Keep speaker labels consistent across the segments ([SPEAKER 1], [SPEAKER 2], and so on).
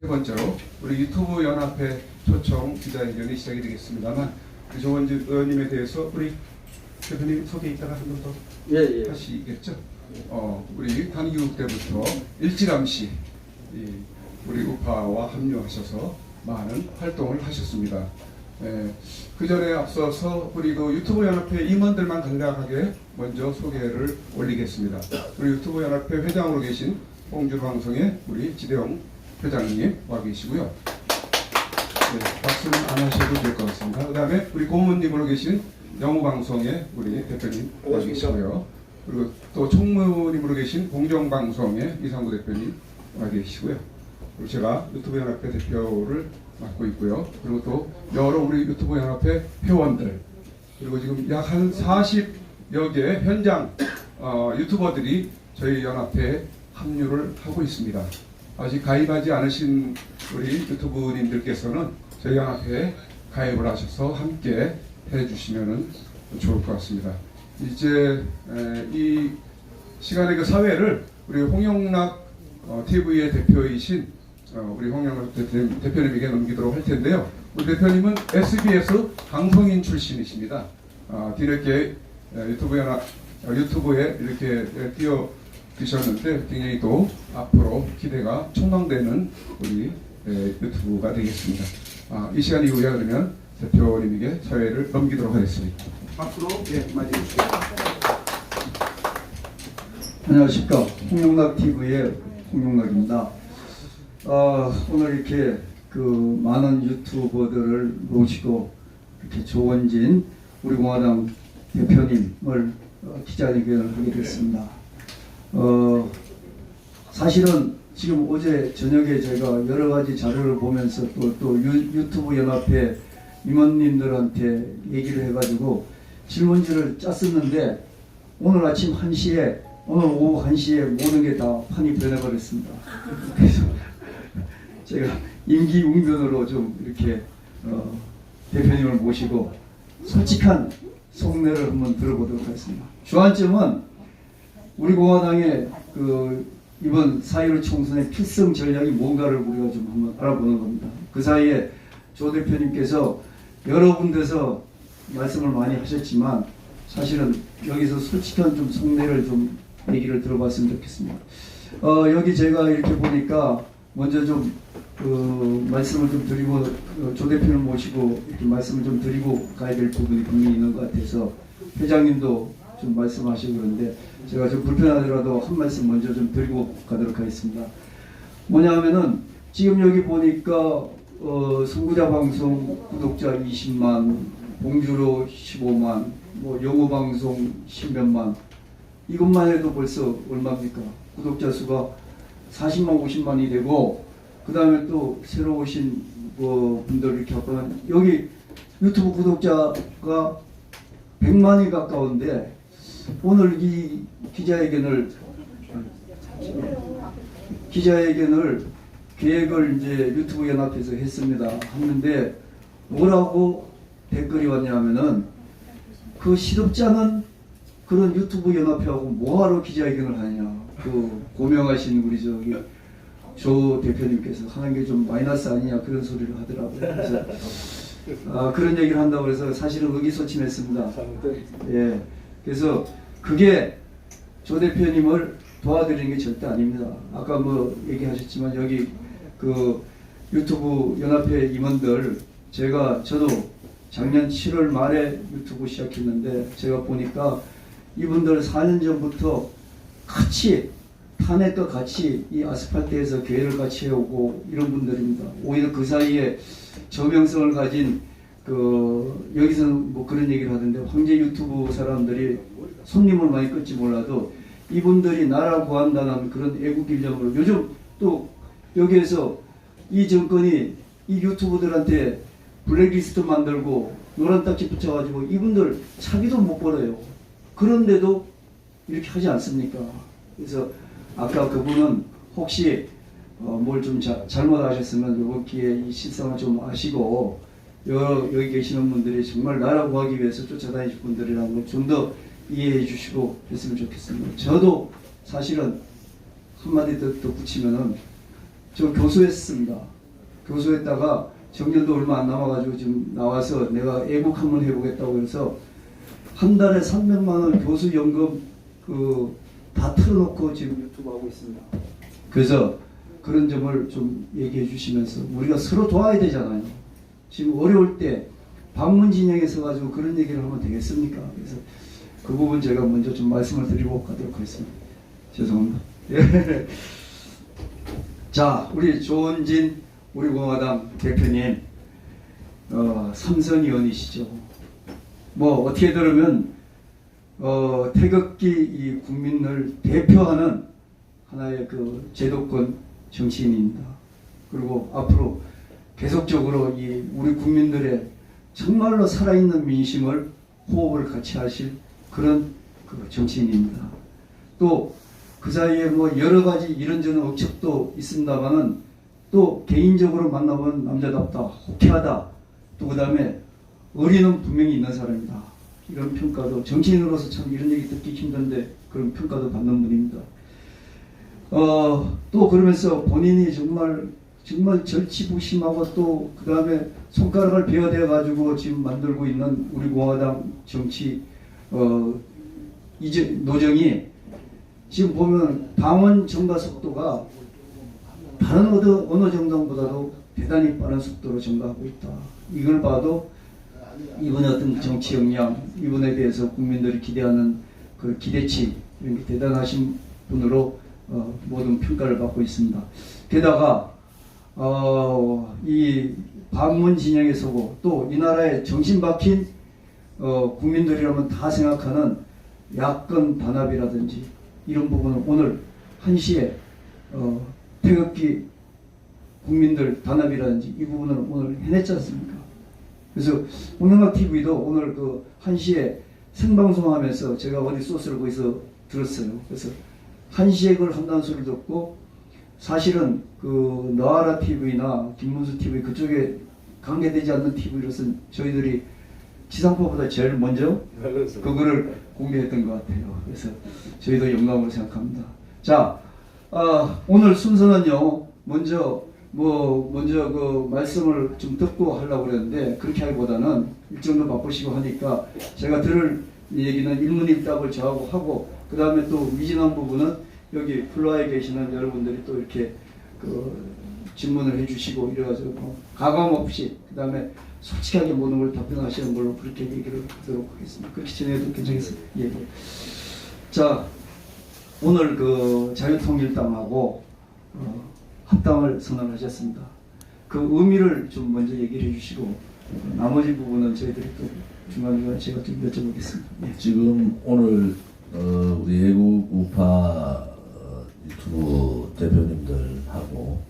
[SPEAKER 1] 세 번째로 우리 유튜브 연합회 초청 기자회견이 시작이 되겠습니다만 우리 조원진 의원님에 대해서 우리 대표님 소개 이따가 한 번 더 하시겠죠? 우리 강기국 때부터 일찌감치 우리 우파와 합류하셔서 많은 활동을 하셨습니다. 그 전에 앞서서 우리 그 유튜브 연합회 임원들만 간략하게 먼저 소개를 올리겠습니다. 우리 유튜브 연합회 회장으로 계신 홍주방송의 우리 지대영 회장님 와 계시고요. 박수는 안 하셔도 될 것 같습니다. 그 다음에 우리 고문님으로 계신 영우방송의 우리 대표님 와 계시고요. 그리고 또 총무님으로 계신 공정방송의 이상구 대표님 와 계시고요. 그리고 제가 유튜브 연합회 대표를 맡고 있고요. 그리고 또 여러 우리 유튜브 연합회 회원들, 그리고 지금 약 한 40여 개 현장 유튜버들이 저희 연합회에 합류를 하고 있습니다. 아직 가입하지 않으신 우리 유튜브님들께서는 저희 연합회에 가입을 하셔서 함께 해주시면 좋을 것 같습니다. 이제 이 시간의 그 사회를 우리 홍영락 TV의 대표이신 우리 홍영락 대표님에게 넘기도록 할 텐데요. 우리 대표님은 SBS 방송인 출신이십니다. 뒤늦게 유튜브에 이렇게 뛰어드셨는데 굉장히 또 앞으로 기대가 촉망되는 우리 유튜브가 되겠습니다. 이 시간 이후에 그러면 대표님에게 사회를 넘기도록 하겠습니다. 앞으로 맞이해주시죠.
[SPEAKER 2] 안녕하십니까. 홍영락 TV의 홍영락입니다. 오늘 이렇게 그 많은 유튜버들을 모시고 이렇게 조원진 우리 공화당 대표님을 기자회견을 하게 됐습니다. 사실은 지금 어제 저녁에 제가 여러 가지 자료를 보면서 또 유튜브 연합회 임원님들한테 얘기를 해가지고 질문지를 짰었는데 오늘 아침 1시에 오늘 오후 1시에 모든 게 다 판이 변해버렸습니다. 그래서 제가 임기응변으로 좀 이렇게 대표님을 모시고 솔직한 속내를 한번 들어보도록 하겠습니다. 주안점은 우리 공화당의 그 이번 4.15 총선의 필승 전략이 뭔가를 우리가 좀 한번 알아보는 겁니다. 그 사이에 조 대표님께서 여러 군데서 말씀을 많이 하셨지만 사실은 여기서 솔직한 좀 속내를 좀 얘기를 들어봤으면 좋겠습니다. 여기 제가 이렇게 보니까 먼저 좀 말씀을 좀 드리고 조 대표를 모시고 이렇게 말씀을 좀 드리고 가야 될 부분이 분명히 있는 것 같아서 회장님도 좀 말씀하시고 그런데 제가 좀 불편하더라도 한 말씀 먼저 좀 드리고 가도록 하겠습니다. 뭐냐 하면은 지금 여기 보니까 선구자 방송 구독자 20만, 봉주로 15만, 뭐 영어방송 10몇만, 이것만 해도 벌써 얼마입니까? 구독자 수가 40만 50만이 되고 그 다음에 또 새로 오신 분들 이렇게 하면 여기 유튜브 구독자가 100만이 가까운데 오늘 이 기자회견을 계획을 이제 유튜브 연합에서 했습니다. 했는데 뭐라고 댓글이 왔냐면은 그 시덥지 않은 그런 유튜브 연합회하고 뭐하러 기자회견을 하냐. 그 고명하신 우리 저기 조 대표님께서 하는 게 좀 마이너스 아니냐 그런 소리를 하더라고요. 그래서 그런 얘기를 한다고 해서 사실은 의기소침했습니다. 예. 그래서 그게 조 대표님을 도와드리는 게 절대 아닙니다. 아까 뭐 얘기하셨지만 여기 그 유튜브 연합회 임원들 저도 작년 7월 말에 유튜브 시작했는데 제가 보니까 이분들 4년 전부터 같이 탄핵과 같이 이 아스팔트에서 교회를 같이 해오고 이런 분들입니다. 오히려 그 사이에 저명성을 가진 여기서는 뭐 그런 얘기를 하던데 황제 유튜브 사람들이 손님을 많이 끌지 몰라도 이분들이 나라 구한다는 그런 애국 일념으로 요즘 또 여기에서 이 정권이 이 유튜브들한테 블랙리스트 만들고 노란 딱지 붙여가지고 이분들 차비도 못 벌어요. 그런데도 이렇게 하지 않습니까? 그래서 아까 그분은 혹시 뭘 좀 잘못하셨으면 이번 기회에 이 실상을 좀 아시고 여기 계시는 분들이 정말 나라 구하기 위해서 쫓아다니실 분들이라는 걸 좀 더 이해해 주시고 했으면 좋겠습니다. 저도 사실은 한마디 더 붙이면은 저 교수했습니다. 교수했다가 정년도 얼마 안 남아가지고 지금 나와서 내가 애국 한번 해보겠다고 해서 한 달에 300만 원 교수연금 다 틀어놓고 지금 유튜브 하고 있습니다. 그래서 그런 점을 좀 얘기해 주시면서 우리가 서로 도와야 되잖아요. 지금 어려울 때 방문 진영에 서가지고 그런 얘기를 하면 되겠습니까? 그래서 그 부분 제가 먼저 좀 말씀을 드리고 가도록 하겠습니다. 죄송합니다. 예. 자, 우리 조은진 우리 공화당 대표님, 삼선 의원이시죠. 뭐 어떻게 들으면 태극기 이 국민을 대표하는 하나의 그 제도권 정치인입니다. 그리고 앞으로 계속적으로 이 우리 국민들의 정말로 살아있는 민심을 호흡을 같이 하실 그런 그 정치인입니다. 또 그 사이에 뭐 여러 가지 이런저런 억측도 있습니다만은 또 개인적으로 만나본 남자답다, 호쾌하다, 또 그 다음에 의리는 분명히 있는 사람이다. 이런 평가도 정치인으로서 참 이런 얘기 듣기 힘든데 그런 평가도 받는 분입니다. 또 그러면서 본인이 정말 절치부심하고 또 그 다음에 손가락을 베어대어 가지고 지금 만들고 있는 우리 공화당 정치 이제 노정이 지금 보면 당원 증가 속도가 다른 어느 정당보다도 대단히 빠른 속도로 증가하고 있다. 이걸 봐도 이번에 어떤 정치 역량, 이번에 대해서 국민들이 기대하는 그 기대치 이런 게 대단하신 분으로 모든 평가를 받고 있습니다. 게다가 이 반문 진영에 서고 또 이 나라에 정신 박힌 국민들이라면 다 생각하는 야권 단합이라든지 이런 부분은 오늘 1시에 태극기 국민들 단합이라든지 이 부분은 오늘 해냈지 않습니까? 그래서 공영학TV도 오늘 그 1시에 생방송하면서 제가 어디 소스를 거기서 들었어요. 그래서 1시에 그걸 한다는 소리를 듣고 사실은 그 너아라 TV나 김문수 TV 그쪽에 관계되지 않는 TV로서는 저희들이 지상파보다 제일 먼저 그거를 공개했던 것 같아요. 그래서 저희도 영광으로 생각합니다. 자, 오늘 순서는요. 먼저 그 말씀을 좀 듣고 하려고 그랬는데 그렇게 하기보다는 일정도 바쁘시고 하니까 제가 들을 얘기는 일문일답을 저하고 하고 그 다음에 또 미진한 부분은 여기 플로아에 계시는 여러분들이 또 이렇게 그 질문을 해주시고 이래가지고 가감 없이 그 다음에 솔직하게 모든 걸 답변하시는 걸로 그렇게 얘기를 하도록 하겠습니다. 그렇게 진행해도 괜찮겠습니다. 예. 자, 오늘 그 자유통일당하고 합당을 선언하셨습니다. 그 의미를 좀 먼저 얘기를 해주시고 나머지 부분은 저희들이 또 중간중간 제가 좀 여쭤보겠습니다. 예.
[SPEAKER 3] 지금 오늘 우리 애국 우파 유튜브 대표님들하고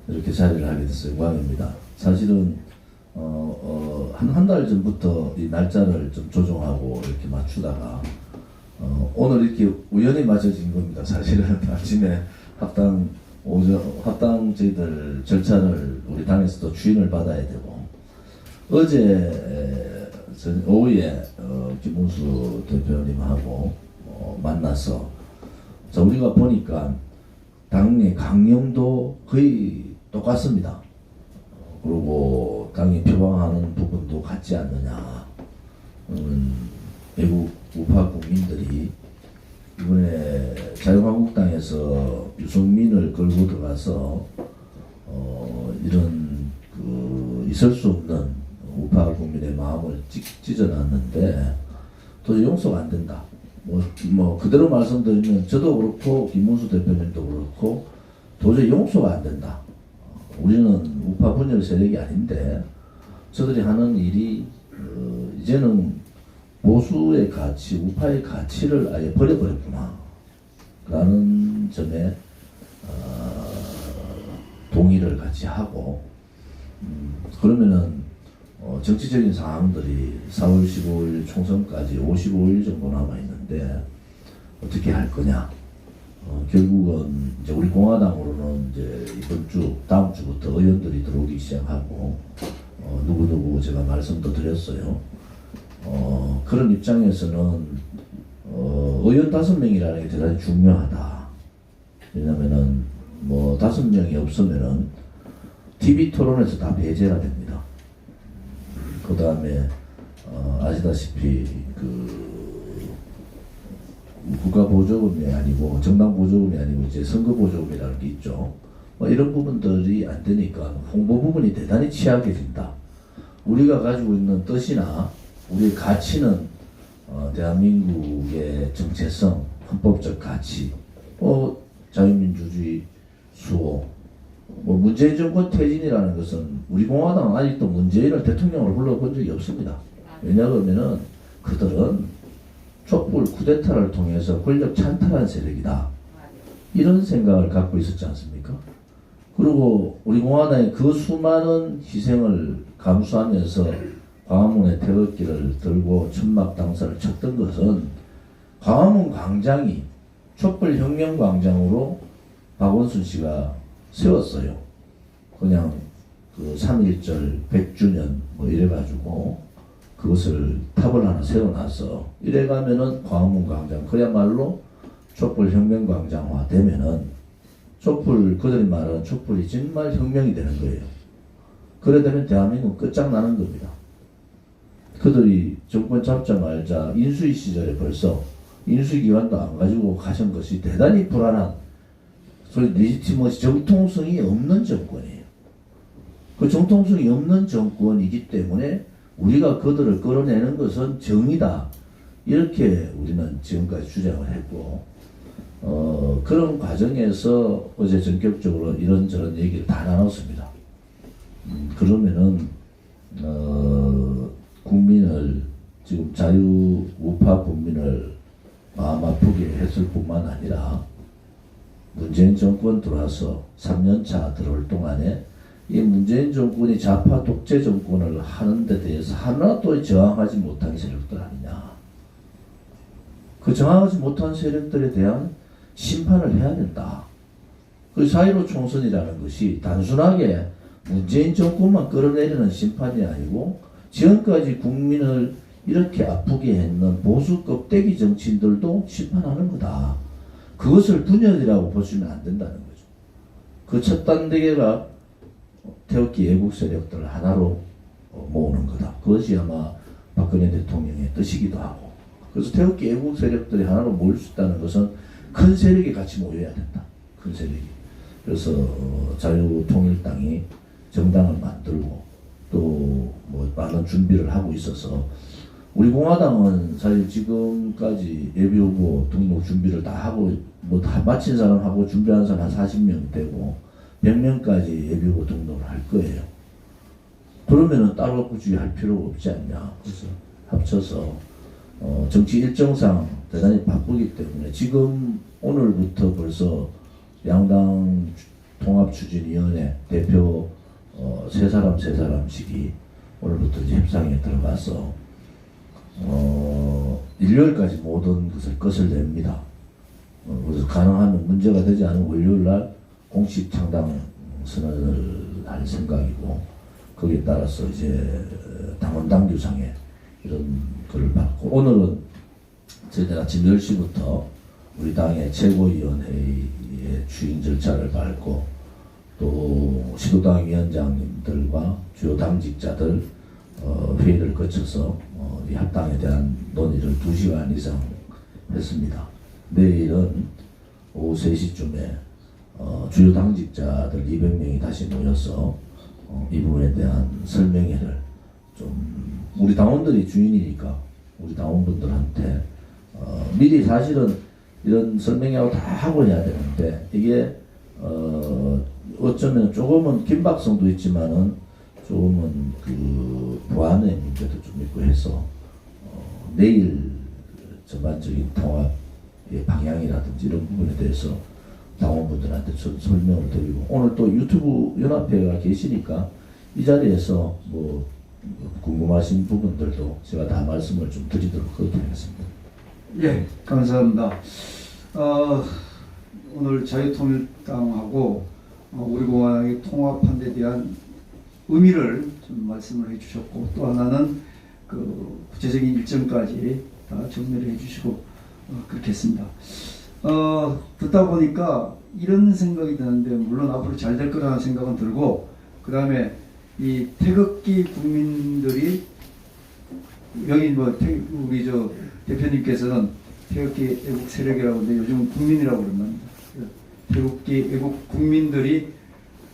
[SPEAKER 3] 이렇게 자리를 하게 돼서 영광입니다. 사실은 한 달 전부터 이 날짜를 좀 조정하고 이렇게 맞추다가 오늘 이렇게 우연히 맞춰진 겁니다. 사실은 아침에 합당 저희들 절차를 우리 당에서도 추인을 받아야 되고 어제 오후에 김문수 대표님하고 만나서 우리가 보니까 당의 강령도 거의 똑같습니다. 그리고 당이 표방하는 부분도 같지 않느냐. 외국 우파 국민들이 이번에 자유한국당에서 유승민을 끌고 들어가서 이런 있을 수 없는 우파 국민의 마음을 찢어놨는데 도저히 용서가 안 된다. 뭐 그대로 말씀드리면 저도 그렇고 김문수 대표님도 그렇고 도저히 용서가 안 된다. 우리는 우파 분열 세력이 아닌데 저들이 하는 일이 이제는 보수의 가치, 우파의 가치를 아예 버려버렸구나 라는 점에 동의를 같이 하고 그러면은 정치적인 상황들이 4월 15일 총선까지 55일 정도 남아있는데 어떻게 할 거냐. 결국은 이제 우리 공화당으로는 이제 이번 주, 다음 주부터 의원들이 들어오기 시작하고, 누구누구 제가 말씀도 드렸어요. 그런 입장에서는, 의원 5명이라는 게 대단히 중요하다. 왜냐면은, 뭐 5명이 없으면은 TV 토론에서 다 배제가 됩니다. 그 다음에 아시다시피 국가 보조금이 아니고 정당 보조금이 아니고 이제 선거 보조금이라는 게 있죠. 뭐 이런 부분들이 안 되니까 홍보 부분이 대단히 취약해진다. 우리가 가지고 있는 뜻이나 우리의 가치는 대한민국의 정체성, 헌법적 가치, 자유민주주의 수호, 문재인 정권 퇴진이라는 것은 우리 공화당은 아직도 문재인을 대통령으로 불러본 적이 없습니다. 왜냐하면은 그들은 촛불 쿠데타를 통해서 권력 찬탈한 세력이다. 이런 생각을 갖고 있었지 않습니까? 그리고 우리 공화당이 그 수많은 희생을 감수하면서 광화문의 태극기를 들고 천막 당사를 쳤던 것은 광화문 광장이 촛불 혁명 광장으로 박원순 씨가 세웠어요. 그냥 3.1절 100주년 이래가지고 그것을 탑을 하나 세워놔서 이래가면은 광화문 광장 그야말로 촛불 혁명 광장화 되면은 그들이 말하는 촛불이 정말 혁명이 되는 거예요. 그래 되면 대한민국 끝장나는 겁니다. 그들이 정권 잡자마자 인수위 시절에 벌써 인수위 기관도 안 가지고 가신 것이 대단히 불안한 소위 레지티머시 정통성이 없는 정권이에요. 그 정통성이 없는 정권이기 때문에 우리가 그들을 끌어내는 것은 정의다. 이렇게 우리는 지금까지 주장을 했고 그런 과정에서 어제 전격적으로 이런저런 얘기를 다 나눴습니다. 그러면은 국민을 지금 자유 우파 국민을 마음 아프게 했을 뿐만 아니라 문재인 정권 들어와서 3년차 들어올 동안에 이 문재인 정권이 좌파 독재 정권을 하는 데 대해서 하나도 저항하지 못한 세력들 아니냐. 그 저항하지 못한 세력들에 대한 심판을 해야 된다. 그 4.15 총선이라는 것이 단순하게 문재인 정권만 끌어내리는 심판이 아니고 지금까지 국민을 이렇게 아프게 했는 보수 껍데기 정치인들도 심판하는 거다. 그것을 분열이라고 보시면 안 된다는 거죠. 그 첫 단계가 태극기 애국 세력들을 하나로 모으는 거다. 그것이 아마 박근혜 대통령의 뜻이기도 하고. 그래서 태극기 애국 세력들이 하나로 모일 수 있다는 것은 큰 세력이 같이 모여야 된다. 큰 세력이. 그래서 자유통일당이 정당을 만들고 또 많은 준비를 하고 있어서 우리 공화당은 사실 지금까지 예비후보 등록 준비를 다 하고 다 마친 사람하고 준비한 사람 한 40명 되고 100명까지 예비후보 등록을 할 거예요. 그러면은 따로 굳이 할 필요가 없지 않냐. 그래서 합쳐서 정치 일정상 대단히 바쁘기 때문에 지금 오늘부터 벌써 양당 통합추진위원회 대표 세 사람씩이 오늘부터 이제 협상에 들어가서 일요일까지 모든 것을 냅니다. 그래서 가능하면 문제가 되지 않은 월요일날 공식 창당 선언을 할 생각이고 거기에 따라서 이제 당원 당규상에 이런 글을 받고 오늘은 저희들 아침 10시부터 우리 당의 최고위원회의 추인 절차를 밟고 또 시도당 위원장님들과 주요 당직자들 회의를 거쳐서 이 합당에 대한 논의를 2시간 이상 했습니다. 내일은 오후 3시쯤에 주요 당직자들 200명이 다시 모여서 이 부분에 대한 설명회를 좀 우리 당원들이 주인이니까 우리 당원분들한테 미리 사실은 이런 설명회하고 다 하고 해야 되는데 이게 어쩌면 조금은 긴박성도 있지만은 조금은 그 보안의 문제도 좀 있고 해서 내일 전반적인 통합의 방향이라든지 이런 부분에 대해서 당원분들한테 설명을 드리고 오늘 또 유튜브 연합회가 계시니까 이 자리에서 궁금하신 부분들도 제가 다 말씀을 좀 드리도록 그렇게 하겠습니다.
[SPEAKER 2] 예, 감사합니다. 오늘 자유통일당하고 우리 공화당의 통합한 데 대한 의미를 좀 말씀을 해주셨고 또 하나는 그 구체적인 일정까지 다 정리를 해주시고 그렇게 했습니다. 듣다 보니까 이런 생각이 드는데, 물론 앞으로 잘 될 거라는 생각은 들고, 그 다음에 이 태극기 국민들이, 여기 뭐 우리 저 대표님께서는 태극기 애국 세력이라고 하는데 요즘은 국민이라고 그런답니다. 태극기 애국 국민들이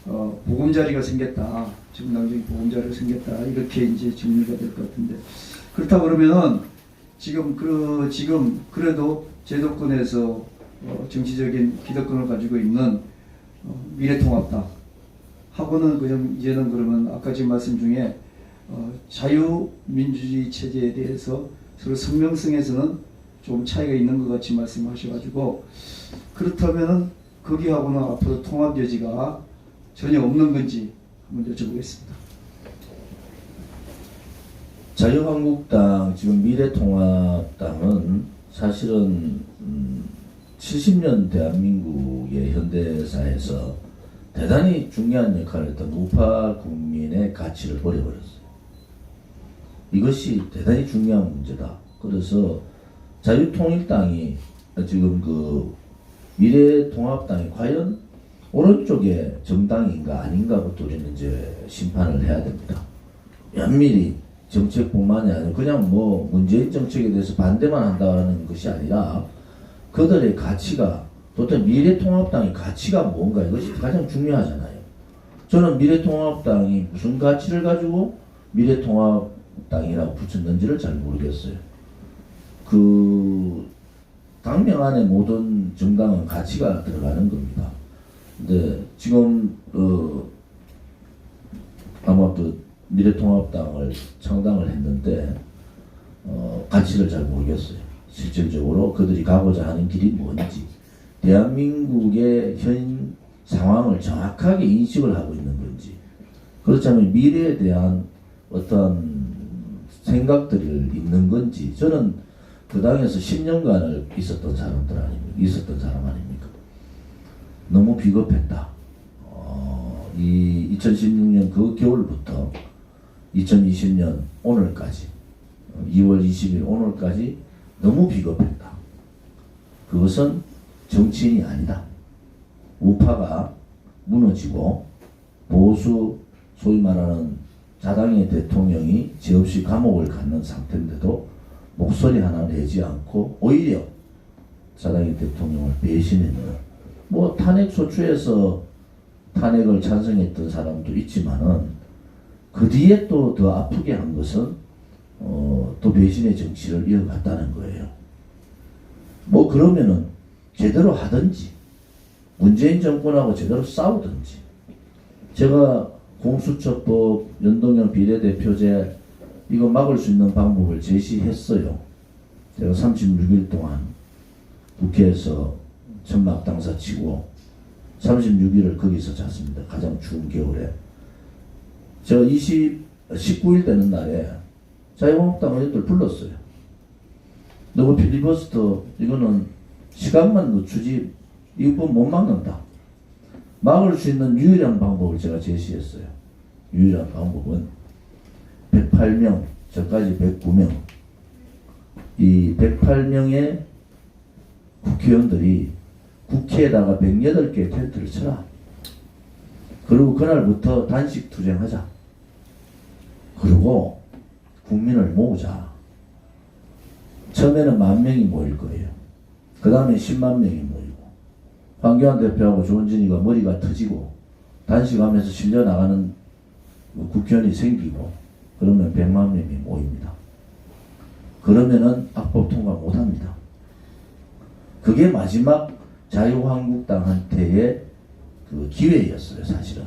[SPEAKER 2] 보금자리가 생겼다, 정당적인 보금자리가 생겼다, 이렇게 이제 정리가 될 것 같은데, 그렇다 그러면은 지금 그래도 제도권에서 정치적인 기득권을 가지고 있는 미래통합당 하고는 그냥 이제는 그러면 아까 지금 말씀 중에 자유민주주의 체제에 대해서 서로 성명성에서는 좀 차이가 있는 것 같이 말씀하셔가지고, 그렇다면은 거기하고는 앞으로 통합 여지가 전혀 없는 건지 한번 여쭤보겠습니다.
[SPEAKER 3] 자유한국당, 지금 미래통합당은 사실은 70년 대한민국의 현대사에서 대단히 중요한 역할을 했던 우파 국민의 가치를 버려버렸어요. 이것이 대단히 중요한 문제다. 그래서 자유통일당이 지금 그 미래통합당이 과연 오른쪽의 정당인가 아닌가부터 우리는 이제 심판을 해야 됩니다. 면밀히 정책뿐만이 아니라 그냥 뭐 문재인 정책에 대해서 반대만 한다는 것이 아니라 그들의 가치가, 도대체 미래통합당의 가치가 뭔가, 이것이 가장 중요하잖아요. 저는 미래통합당이 무슨 가치를 가지고 미래통합당이라고 붙였는지를 잘 모르겠어요. 그 당명 안에 모든 정당은 가치가 들어가는 겁니다. 근데 지금 아마 그 미래통합당을 창당을 했는데 가치를 잘 모르겠어요. 실질적으로 그들이 가고자 하는 길이 뭔지, 대한민국의 현 상황을 정확하게 인식을 하고 있는 건지, 그렇다면 미래에 대한 어떤 생각들이 있는 건지. 저는 그 당에서 10년간을 있었던 사람 아닙니까? 너무 비겁했다. 이 2016년 그 겨울부터 2020년 오늘까지, 2월 20일 오늘까지 너무 비겁했다. 그것은 정치인이 아니다. 우파가 무너지고 보수, 소위 말하는 자당의 대통령이 죄 없이 감옥을 갖는 상태인데도 목소리 하나 내지 않고 오히려 자당의 대통령을 배신했는, 뭐 탄핵 소추에서 탄핵을 찬성했던 사람도 있지만은 그 뒤에 또 더 아프게 한 것은 또 배신의 정치를 이어갔다는 거예요. 뭐 그러면은 제대로 하든지 문재인 정권하고 제대로 싸우든지. 제가 공수처법, 연동형 비례대표제 이거 막을 수 있는 방법을 제시했어요. 제가 36일 동안 국회에서 천막 당사 치고 36일을 거기서 잤습니다. 가장 추운 겨울에. 제가 19일 되는 날에 자유한국당 의원들 불렀어요. 너무 필리버스터, 이거는 시간만 늦추지 이거 못 막는다. 막을 수 있는 유일한 방법을 제가 제시했어요. 유일한 방법은 108명, 저까지 109명. 이 108명의 국회의원들이 국회에다가 108개의 텐트를 쳐라. 그리고 그날부터 단식 투쟁하자. 그리고 국민을 모으자. 처음에는 10,000명이 모일 거예요. 그 다음에 10만 명이 모이고, 황교안 대표하고 조원진이가 머리가 터지고 단식하면서 실려 나가는 국회의원이 생기고, 그러면 100만 명이 모입니다. 그러면은 악법 통과 못합니다. 그게 마지막 자유한국당한테의 그 기회였어요, 사실은.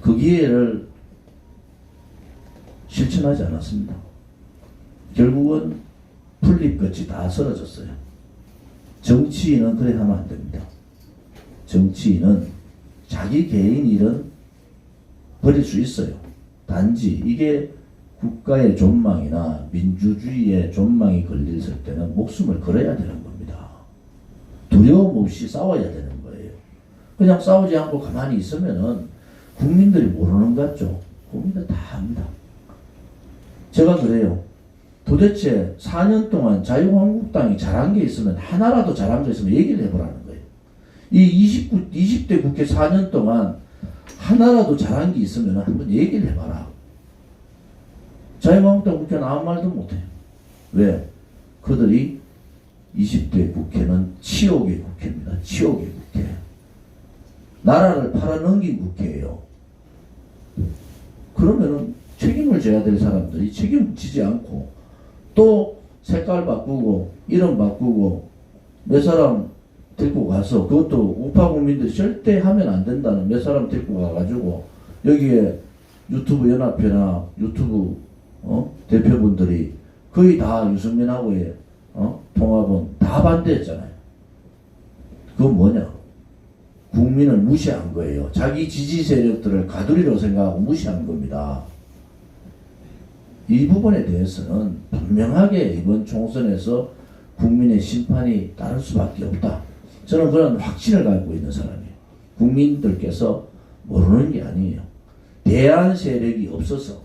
[SPEAKER 3] 그 기회를 실천하지 않았습니다. 결국은 풀잎같이 다 쓰러졌어요. 정치인은 그래 하면 안 됩니다. 정치인은 자기 개인 일은 버릴 수 있어요. 단지 이게 국가의 존망이나 민주주의의 존망이 걸렸을 때는 목숨을 걸어야 되는 겁니다. 두려움 없이 싸워야 되는 거예요. 그냥 싸우지 않고 가만히 있으면은 국민들이 모르는 것 같죠. 국민들 다 압니다. 제가 그래요. 도대체 4년 동안 자유한국당이 잘한 게 있으면, 하나라도 잘한 게 있으면 얘기를 해보라는 거예요. 이 20대 국회 4년 동안 하나라도 잘한 게 있으면 한번 얘기를 해봐라. 자유한국당 국회는 아무 말도 못해요. 왜? 그들이 20대 국회는 치욕의 국회입니다. 치욕의 국회. 나라를 팔아넘긴 국회예요. 그러면은 책임을 져야 될 사람들이 책임을 지지 않고 또 색깔 바꾸고 이름 바꾸고 몇 사람 데리고 가서 그것도 우파 국민들이 절대 하면 안 된다는 몇 사람 데리고 가가지고 여기에 유튜브 연합회나 유튜브 대표분들이 거의 다 유승민하고의 통합은 다 반대했잖아요. 그건 뭐냐? 국민을 무시한 거예요. 자기 지지 세력들을 가두리로 생각하고 무시한 겁니다. 이 부분에 대해서는 분명하게 이번 총선에서 국민의 심판이 따를 수밖에 없다. 저는 그런 확신을 갖고 있는 사람이에요. 국민들께서 모르는 게 아니에요. 대안 세력이 없어서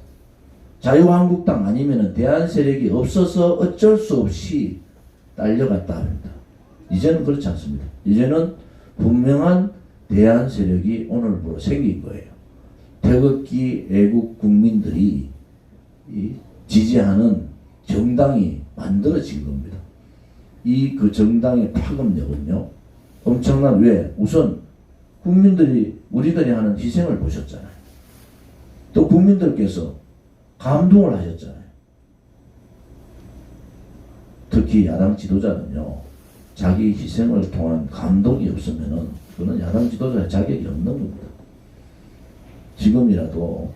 [SPEAKER 3] 자유한국당 아니면은 대안 세력이 없어서 어쩔 수 없이 딸려갔다 합니다. 이제는 그렇지 않습니다. 이제는 분명한 대안 세력이 오늘부로 생긴 거예요. 태극기 애국 국민들이 지지하는 정당이 만들어진 겁니다. 그 정당의 파급력은요 엄청난. 왜? 우선 국민들이 우리들이 하는 희생을 보셨잖아요. 또 국민들께서 감동을 하셨잖아요. 특히 야당 지도자는요 자기 희생을 통한 감동이 없으면은 그는 야당 지도자의 자격이 없는 겁니다. 지금이라도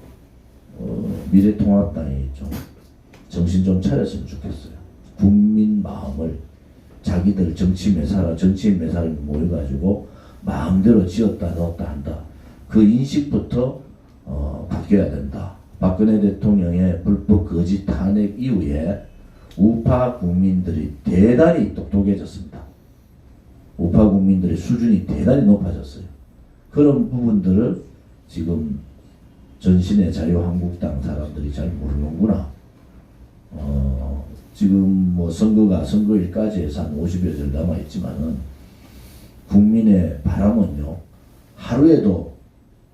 [SPEAKER 3] 미래통합당이 좀 정신 좀 차렸으면 좋겠어요. 국민 마음을 자기들 정치인 매사를 모여가지고 마음대로 지었다 넣었다 한다. 그 인식부터 바뀌어야 된다. 박근혜 대통령의 불법 거짓 탄핵 이후에 우파 국민들이 대단히 똑똑해졌습니다. 우파 국민들의 수준이 대단히 높아졌어요. 그런 부분들을 지금 전신의 자유한국당 사람들이 잘 모르는구나. 지금 뭐 선거일까지 해서 한 50여일 남아있지만은 국민의 바람은요 하루에도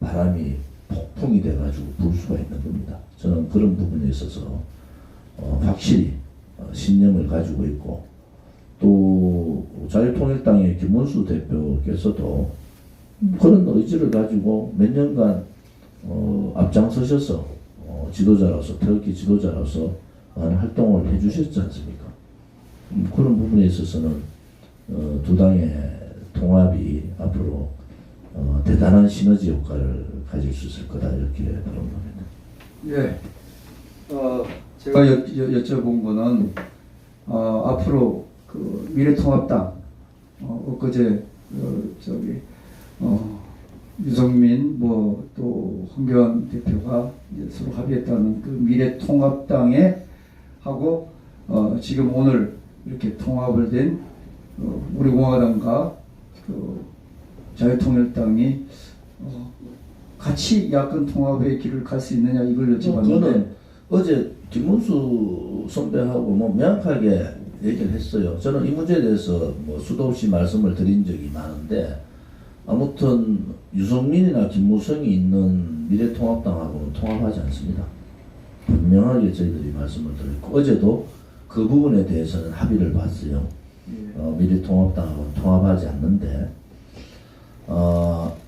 [SPEAKER 3] 바람이 폭풍이 돼가지고 불 수가 있는 겁니다. 저는 그런 부분에 있어서 확실히 신념을 가지고 있고, 또 자유통일당의 김문수 대표께서도 그런 의지를 가지고 몇 년간 앞장서셔서 지도자로서 태극기 지도자로서 많은 활동을 해주셨지 않습니까? 그런 부분에 있어서는 두 당의 통합이 앞으로 대단한 시너지 효과를 가질 수 있을 거다 이렇게 바라봅니다.
[SPEAKER 2] 예. 제가 여쭤본 거는 앞으로 그 미래통합당 엊그제 유성민 뭐 또 황교안 대표가 이제 서로 합의했다는 그 미래통합당에 하고 지금 오늘 이렇게 통합을 된 우리공화당과 그 자유통일당이 같이 야권 통합의 길을 갈 수 있느냐 이걸 여쭤봤는데,
[SPEAKER 3] 저는 어제 김문수 선배하고 뭐 명확하게 얘기를 했어요. 저는 이 문제에 대해서 뭐 수도 없이 말씀을 드린 적이 많은데, 아무튼 유성민이나 김무성이 있는 미래통합당하고는 통합하지 않습니다. 분명하게 저희들이 말씀을 드렸고, 어제도 그 부분에 대해서는 합의를 봤어요. 미래통합당하고는 통합하지 않는데,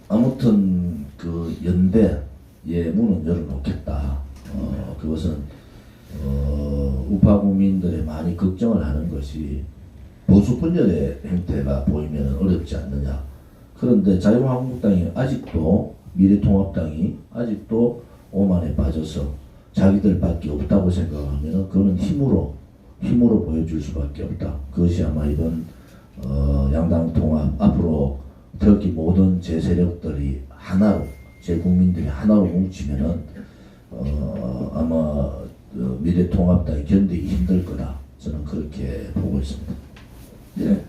[SPEAKER 3] 아무튼 그 연대의 문은 열어놓겠다. 그것은 우파 국민들의 많이 걱정을 하는 것이 보수 분열의 행태가 보이면 어렵지 않느냐. 그런데 자유한국당이 아직도, 미래통합당이 아직도 오만에 빠져서 자기들밖에 없다고 생각하면 그거는 힘으로 보여줄 수밖에 없다. 그것이 아마 이번 양당 통합, 앞으로 특히 모든 제 세력들이 하나로, 제 국민들이 하나로 뭉치면은 아마 미래통합당이 견디기 힘들 거다. 저는 그렇게 보고 있습니다.
[SPEAKER 2] 예.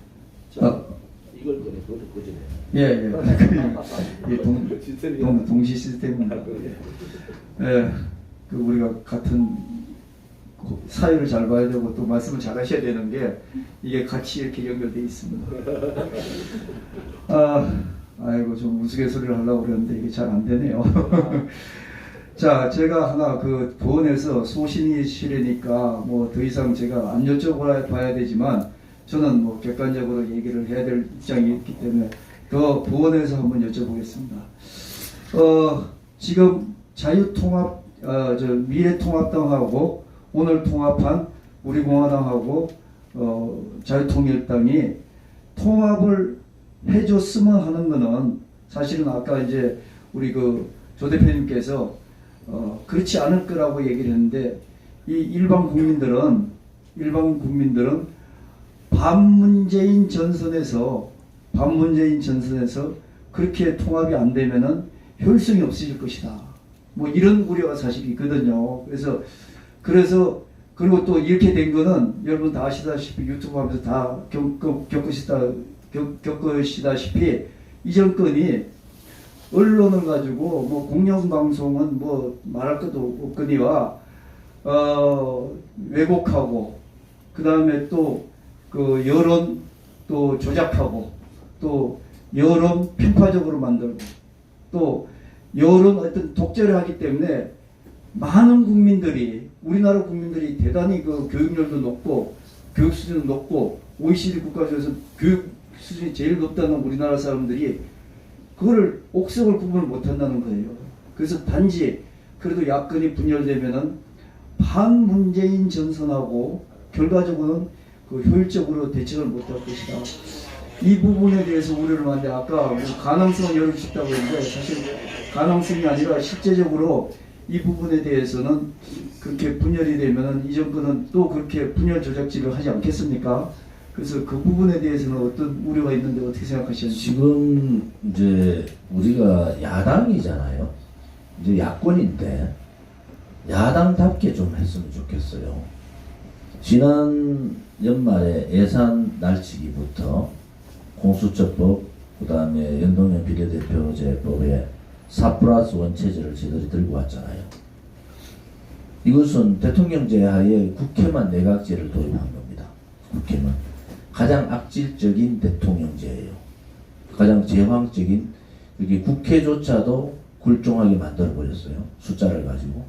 [SPEAKER 3] 이걸 그것도 꺼지네.
[SPEAKER 2] 예. 동시 시스템입니다. 예. 그 우리가 같은 사회를 잘 봐야 되고 또 말씀을 잘 하셔야 되는 게 이게 같이 이렇게 연결되어 있습니다. 아이고 좀 우스갯소리를 하려고 그랬는데 이게 잘 안 되네요. 자, 제가 하나 그 보원에서 소신이시라니까 뭐 더 이상 제가 안 여쭤봐야 되지만 저는 뭐 객관적으로 얘기를 해야 될 입장이 있기 때문에 더 보원에서 한번 여쭤보겠습니다. 지금 자유통합, 미래통합당하고 오늘 통합한 우리공화당하고 자유통일당이 통합을 해줬으면 하는 거는 사실은 아까 이제 우리 그 조 대표님께서 그렇지 않을 거라고 얘기를 했는데 이 일반 국민들은 반문재인 전선에서 그렇게 통합이 안 되면은 효율성이 없어질 것이다. 뭐 이런 우려가 사실 있거든요. 그래서 그리고 또 이렇게 된 거는 여러분 다 아시다시피 유튜브 하면서 다 겪으시다시피 이 정권이 언론을 가지고 뭐 공영방송은 뭐 말할 것도 없거니와 왜곡하고 그 다음에 또 그 여론 또 조작하고 또 여론 편파적으로 만들고 또 여론 어떤 독재를 하기 때문에 많은 국민들이 우리나라 국민들이 대단히 그 교육열도 높고 교육 수준도 높고 OECD 국가 중에서 교육 수준이 제일 높다는 우리나라 사람들이 그거를 옥석을 구분을 못한다는 거예요. 그래서 단지 그래도 야권이 분열되면은 반문재인 전선하고 결과적으로는 그 효율적으로 대책을 못할 것이다. 이 부분에 대해서 우려를 하는데 아까 뭐 가능성을 열어주셨다고 했는데 사실 가능성이 아니라 실제적으로 이 부분에 대해서는 그렇게 분열이 되면은 이 정권은 또 그렇게 분열 조작질을 하지 않겠습니까? 그래서 그 부분에 대해서는 어떤 우려가 있는데 어떻게 생각하시는지?
[SPEAKER 3] 지금 이제 우리가 야당이잖아요. 이제 야권인데 야당답게 좀 했으면 좋겠어요. 지난 연말에 예산 날치기부터 공수처법, 그 다음에 연동형 비례대표제법에 4+1 체제를 저희들이 들고 왔잖아요. 이것은 대통령제 하에 국회만 내각제를 도입한 겁니다. 국회만. 가장 악질적인 대통령제예요. 가장 제왕적인, 이렇게 국회조차도 굴종하게 만들어버렸어요. 숫자를 가지고.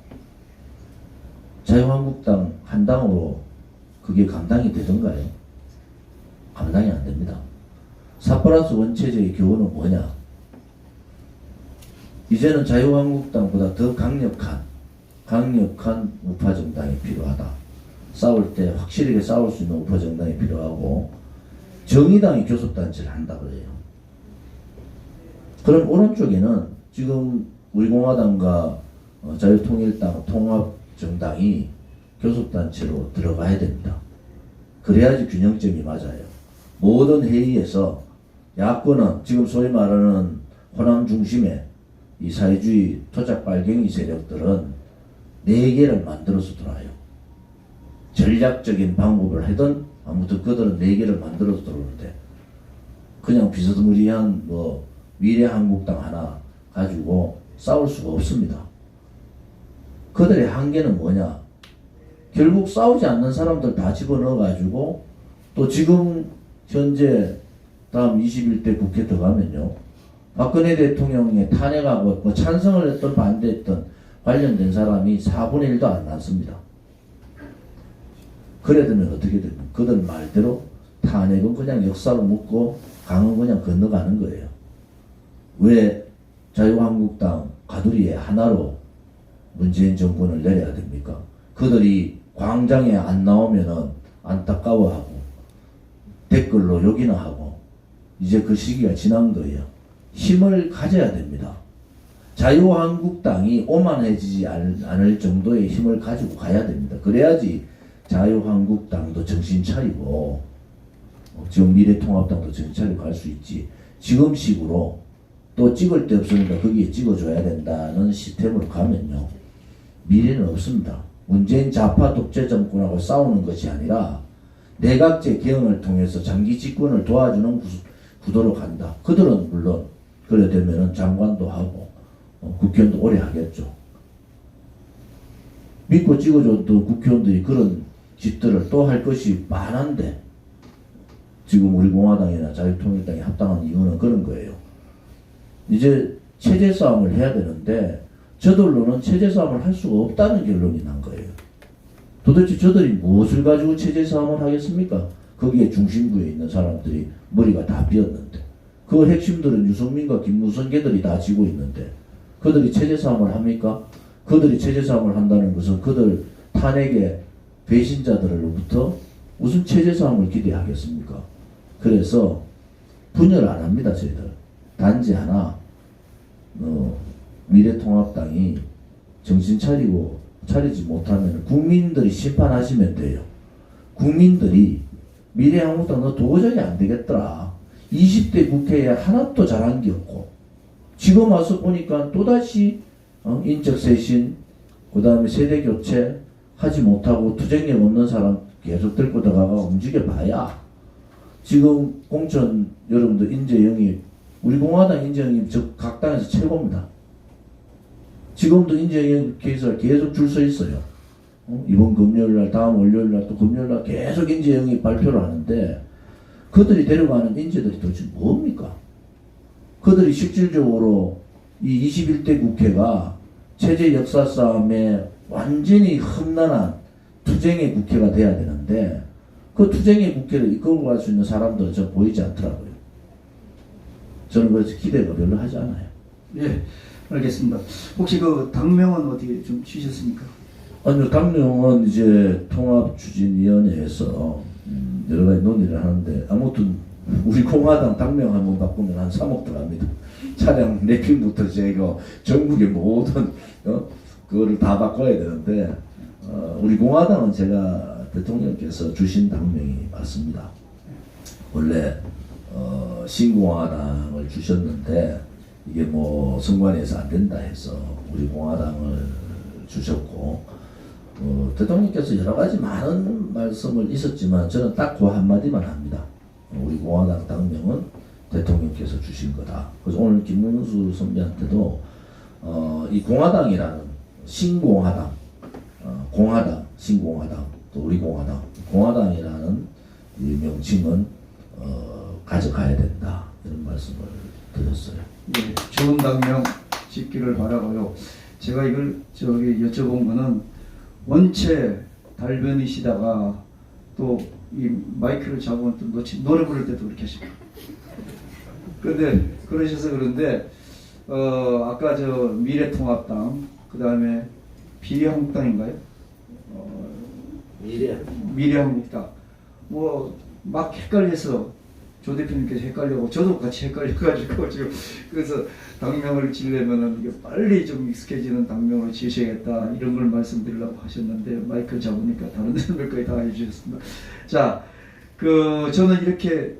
[SPEAKER 3] 자유한국당 한 당으로 그게 감당이 되던가요? 감당이 안 됩니다. 4+1 체제의 교훈은 뭐냐? 이제는 자유한국당보다 더 강력한 우파정당이 필요하다. 싸울 때 확실하게 싸울 수 있는 우파정당이 필요하고 정의당이 교섭단체를 한다 그래요. 그럼 오른쪽에는 지금 우리공화당과 자유통일당 통합정당이 교섭단체로 들어가야 됩니다. 그래야지 균형점이 맞아요. 모든 회의에서 야권은 지금 소위 말하는 호남 중심의 이 사회주의 토착 빨갱이 세력들은 4개를 만들어서 들어와요. 전략적인 방법을 하든 아무튼 그들은 4개를 만들어서 들어오는데 그냥 비스무리한 뭐 미래한국당 하나 가지고 싸울 수가 없습니다. 그들의 한계는 뭐냐? 결국 싸우지 않는 사람들 다 집어넣어가지고 또 지금 현재 다음 21대 국회 들어가면요. 박근혜 대통령의 탄핵하고 뭐 찬성을 했던 반대했던 관련된 사람이 4분의 1도 안 났습니다. 그래 되면 어떻게 됩니까? 그들 말대로 탄핵은 그냥 역사로 묻고 강은 그냥 건너가는 거예요. 왜 자유한국당 가두리에 하나로 문재인 정권을 내려야 됩니까? 그들이 광장에 안 나오면은 안타까워하고 댓글로 욕이나 하고 이제 그 시기가 지난 거예요. 힘을 가져야 됩니다. 자유한국당이 오만해지지 않을 정도의 힘을 가지고 가야 됩니다. 그래야지 자유한국당도 정신 차리고 지금 미래통합당도 정신 차리고 갈 수 있지. 지금 식으로 또 찍을 데 없으니까 거기에 찍어줘야 된다는 시스템으로 가면요. 미래는 없습니다. 문재인 좌파 독재 정권하고 싸우는 것이 아니라 내각제 개헌을 통해서 장기 집권을 도와주는 구도로 간다. 그들은 물론 그래 되면은 장관도 하고 국회의원도 오래 하겠죠. 믿고 찍어줬던 국회의원들이 그런 짓들을 또 할 것이 많은데 지금 우리 공화당이나 자유통일당이 합당한 이유는 그런 거예요. 이제 체제 싸움을 해야 되는데 저들로는 체제 싸움을 할 수가 없다는 결론이 난 거예요. 도대체 저들이 무엇을 가지고 체제 싸움을 하겠습니까? 거기에 중심부에 있는 사람들이 머리가 다 비었는데 그 핵심들은 유승민과 김무성계들이 다 지고 있는데 그들이 체제 싸움을 합니까? 그들이 체제 싸움을 한다는 것은 그들 탄핵의 배신자들로부터 무슨 체제 싸움을 기대하겠습니까? 그래서 분열 안 합니다. 저희들 단지 하나 미래통합당이 정신 차리지 못하면 국민들이 심판하시면 돼요. 국민들이 미래한국당 너 도저히 안 되겠더라. 20대 국회에 하나도 잘한 게 없고 지금 와서 보니까 또다시 인적쇄신 그 다음에 세대교체 하지 못하고 투쟁력 없는 사람 계속 들고 들어가가 움직여봐야 지금 공천 여러분들 인재영입 우리 공화당 인재영입 각 당에서 최고입니다. 지금도 인재영입 계속 줄 서 있어요. 이번 금요일날 다음 월요일날 또 금요일날 계속 인재영입 발표를 하는데 그들이 데려가는 인재들이 도대체 뭡니까? 그들이 실질적으로 이 21대 국회가 체제 역사 싸움에 완전히 험난한 투쟁의 국회가 돼야 되는데 그 투쟁의 국회를 이끌고 갈 수 있는 사람들은 저 보이지 않더라고요. 저는 그래서 기대가 별로 하지 않아요.
[SPEAKER 2] 예, 알겠습니다. 혹시 그 당명은 어떻게 좀 치셨습니까?
[SPEAKER 3] 아니요, 당명은 이제 통합추진위원회에서 여러 가지 논의를 하는데 아무튼 우리 공화당 당명 한번 바꾸면 한 3억 들어갑니다. 차량 랩핑부터 제가 전국의 모든 그거를 다 바꿔야 되는데 우리 공화당은 제가 대통령께서 주신 당명이 맞습니다. 원래 신공화당을 주셨는데 이게 뭐 선관위에서 안 된다 해서 우리 공화당을 주셨고 대통령께서 여러 가지 많은 말씀을 있었지만 저는 딱 그 한마디만 합니다. 우리 공화당 당명은 대통령께서 주신 거다. 그래서 오늘 김문수 선배한테도 이 공화당이라는 신공화당, 공화당, 신공화당, 또 우리 공화당, 공화당이라는 이 명칭은 가져가야 된다. 이런 말씀을 드렸어요.
[SPEAKER 2] 예, 좋은 당명 짓기를 바라고요. 제가 이걸 여쭤본 거는 원체 달변이시다가 또 이 마이크를 잡으면 또 노래 부를 때도 그렇게 하십니다. 그런데 그러셔서 그런데 아까 저 미래통합당 그 다음에 비례한국당인가요? 미래한국당 뭐 막 헷갈려서 조 대표님께서 헷갈려고 저도 같이 헷갈려가지고 지금 그래서 당명을 지려면은 이게 빨리 좀 익숙해지는 당명을 지으셔야겠다 이런 걸 말씀드리려고 하셨는데 마이크를 잡으니까 다른 설명까지 다 해주셨습니다. 자, 저는 이렇게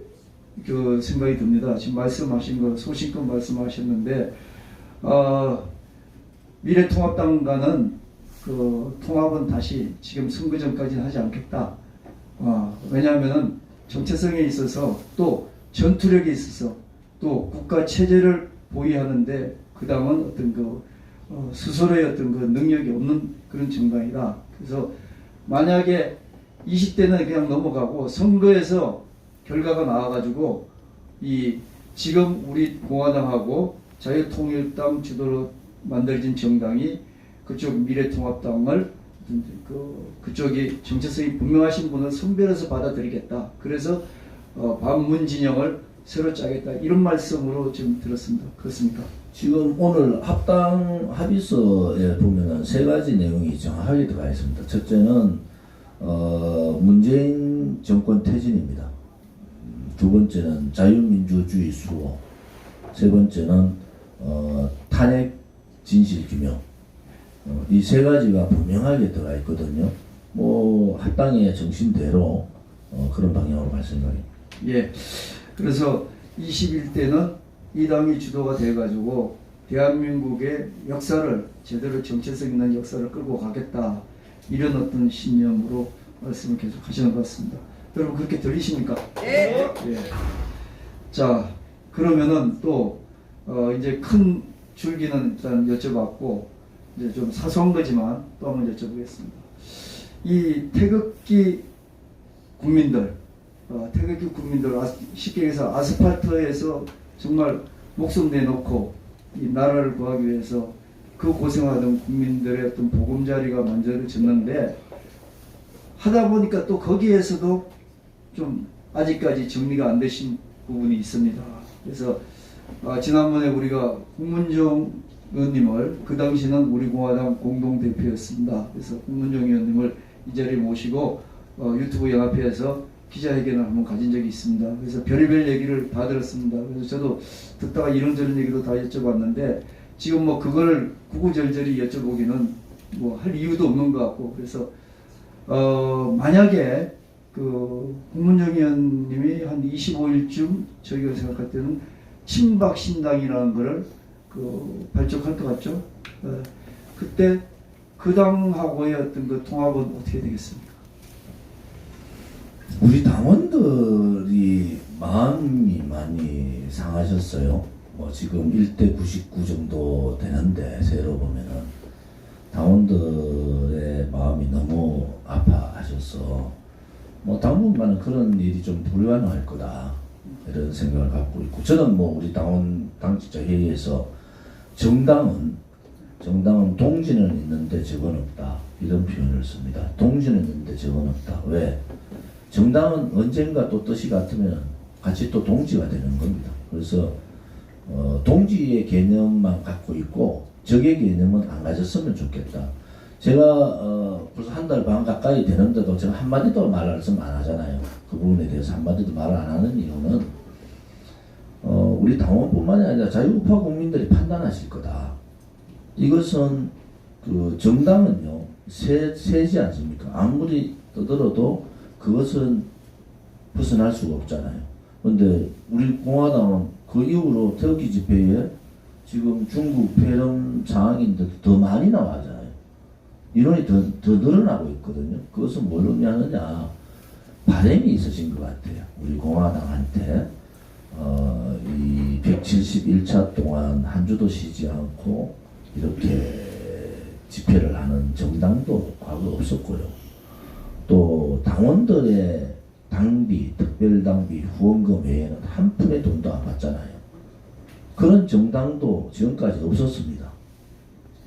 [SPEAKER 2] 생각이 듭니다. 지금 말씀하신 거 소신껏 말씀하셨는데 미래통합당과는 통합은 다시 지금 선거 전까지는 하지 않겠다. 왜냐하면은 정체성에 있어서 또 전투력에 있어서 또 국가 체제를 보유하는데 그 당은 어떤 스스로의 어떤 능력이 없는 그런 정당이다. 그래서 만약에 20대는 그냥 넘어가고 선거에서 결과가 나와가지고 지금 우리 공화당하고 자유통일당 주도로 만들어진 정당이 그쪽 미래통합당을 그쪽이 정체성이 분명하신 분은 선별해서 받아들이겠다. 그래서 반문 진영을 새로 짜겠다. 이런 말씀으로 지금 들었습니다. 그렇습니까?
[SPEAKER 3] 지금 오늘 합당 합의서에 보면은 세 가지 내용이 정확하게 들어가 있습니다. 첫째는 문재인 정권 퇴진입니다. 두 번째는 자유민주주의 수호. 세 번째는 탄핵 진실 규명. 이 세 가지가 분명하게 들어가 있거든요. 뭐 합당의 정신대로 그런 방향으로 갈 생각입니다.
[SPEAKER 2] 예. 그래서 21대는 이 당이 주도가 돼가지고 대한민국의 역사를 제대로 정체성 있는 역사를 끌고 가겠다. 이런 어떤 신념으로 말씀을 계속 하시는 것 같습니다. 여러분 그렇게 들리십니까? 예. 예. 자, 그러면은 또 이제 큰 줄기는 일단 여쭤봤고 이제 좀 사소한 거지만 또 한번 여쭤보겠습니다. 이 태극기 국민들, 쉽게 얘기해서 아스팔트에서 정말 목숨 내놓고 이 나라를 구하기 위해서 그 고생하던 국민들의 어떤 보금자리가 만들어졌는데, 하다 보니까 또 거기에서도 좀 아직까지 정리가 안 되신 부분이 있습니다. 그래서 지난번에 우리가 홍문종 의원님을, 그 당시는 우리공화당 공동대표였습니다. 그래서 홍문종 의원님을 이 자리에 모시고 유튜브 연합회에서 기자회견을 한번 가진 적이 있습니다. 그래서 별의별 얘기를 다 들었습니다. 그래서 저도 듣다가 이런저런 얘기도 다 여쭤봤는데, 지금 뭐 그걸 구구절절히 여쭤보기는 뭐 할 이유도 없는 것 같고, 그래서 만약에 그 홍문정 의원님이 한 25일쯤 저희가 생각할 때는 친박신당이라는 거를 발족할 것 같죠. 그때 그 당하고의 어떤 그 통합은 어떻게 되겠습니까?
[SPEAKER 3] 우리 당원들이 마음이 많이 상하셨어요. 뭐 지금 1대 99 정도 되는데, 세로 보면은 당원들의 마음이 너무 아파하셔서 뭐 당분간은 그런 일이 좀 불가능할 거다, 이런 생각을 갖고 있고, 저는 뭐 우리 당원 당직자 회의에서 정당은 동지는 있는데 적은 없다, 이런 표현을 씁니다. 동지는 있는데 적은 없다. 왜? 정당은 언젠가 또 뜻이 같으면 같이 또 동지가 되는 겁니다. 그래서 동지의 개념만 갖고 있고 적의 개념은 안 가졌으면 좋겠다. 제가 벌써 한 달 반 가까이 되는데도 제가 한마디도 말씀 안 하잖아요. 그 부분에 대해서 한마디도 말을 안 하는 이유는 우리 당원뿐만이 아니라 자유우파 국민들이 판단하실 거다. 이것은 그 정당은요, 세지 않습니까? 아무리 떠들어도 그것은 벗어날 수가 없잖아요. 그런데 우리 공화당은 그 이후로 태극기 집회에 지금 중국 폐렴 상황인데 더 많이 나와잖아요. 인원이 더 늘어나고 있거든요. 그것은 뭘 의미하느냐, 바람이 있으신 것 같아요. 우리 공화당한테 이 171차 동안 한 주도 쉬지 않고 이렇게 집회를 하는 정당도 과거 없었고요. 또 당원들의 당비, 특별당비, 후원금 외에는 한 푼의 돈도 안 받잖아요. 그런 정당도 지금까지 없었습니다.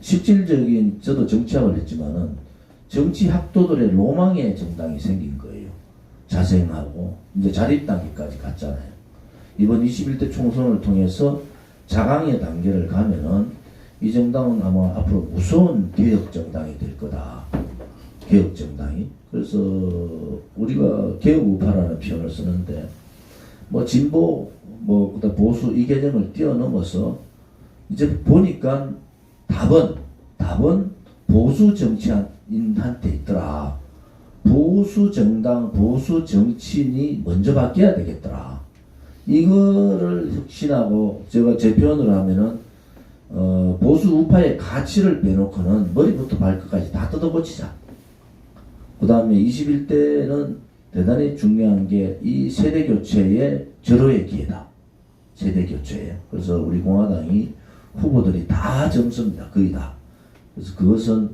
[SPEAKER 3] 실질적인, 저도 정치학을 했지만은 정치학도들의 로망의 정당이 생긴 거예요. 자생하고 이제 자립단계까지 갔잖아요. 이번 21대 총선을 통해서 자강의 단계를 가면은 이 정당은 아마 앞으로 무서운 개혁정당이 될 거다. 개혁정당이. 그래서 우리가 개혁우파라는 표현을 쓰는데, 뭐 진보, 뭐 그다음 보수 이 개념을 뛰어넘어서 이제 보니까 답은 보수 정치인한테 있더라. 보수 정당, 보수 정치인이 먼저 바뀌어야 되겠더라. 이거를 혁신하고, 제가 제 표현으로 하면은 보수 우파의 가치를 빼놓고는 머리부터 발끝까지 다 뜯어고치자. 그 다음에 21대는 대단히 중요한 게 이 세대교체의 절호의 기회다. 세대교체에. 그래서 우리 공화당이 후보들이 다 젊습니다. 거의 다. 그래서 그것은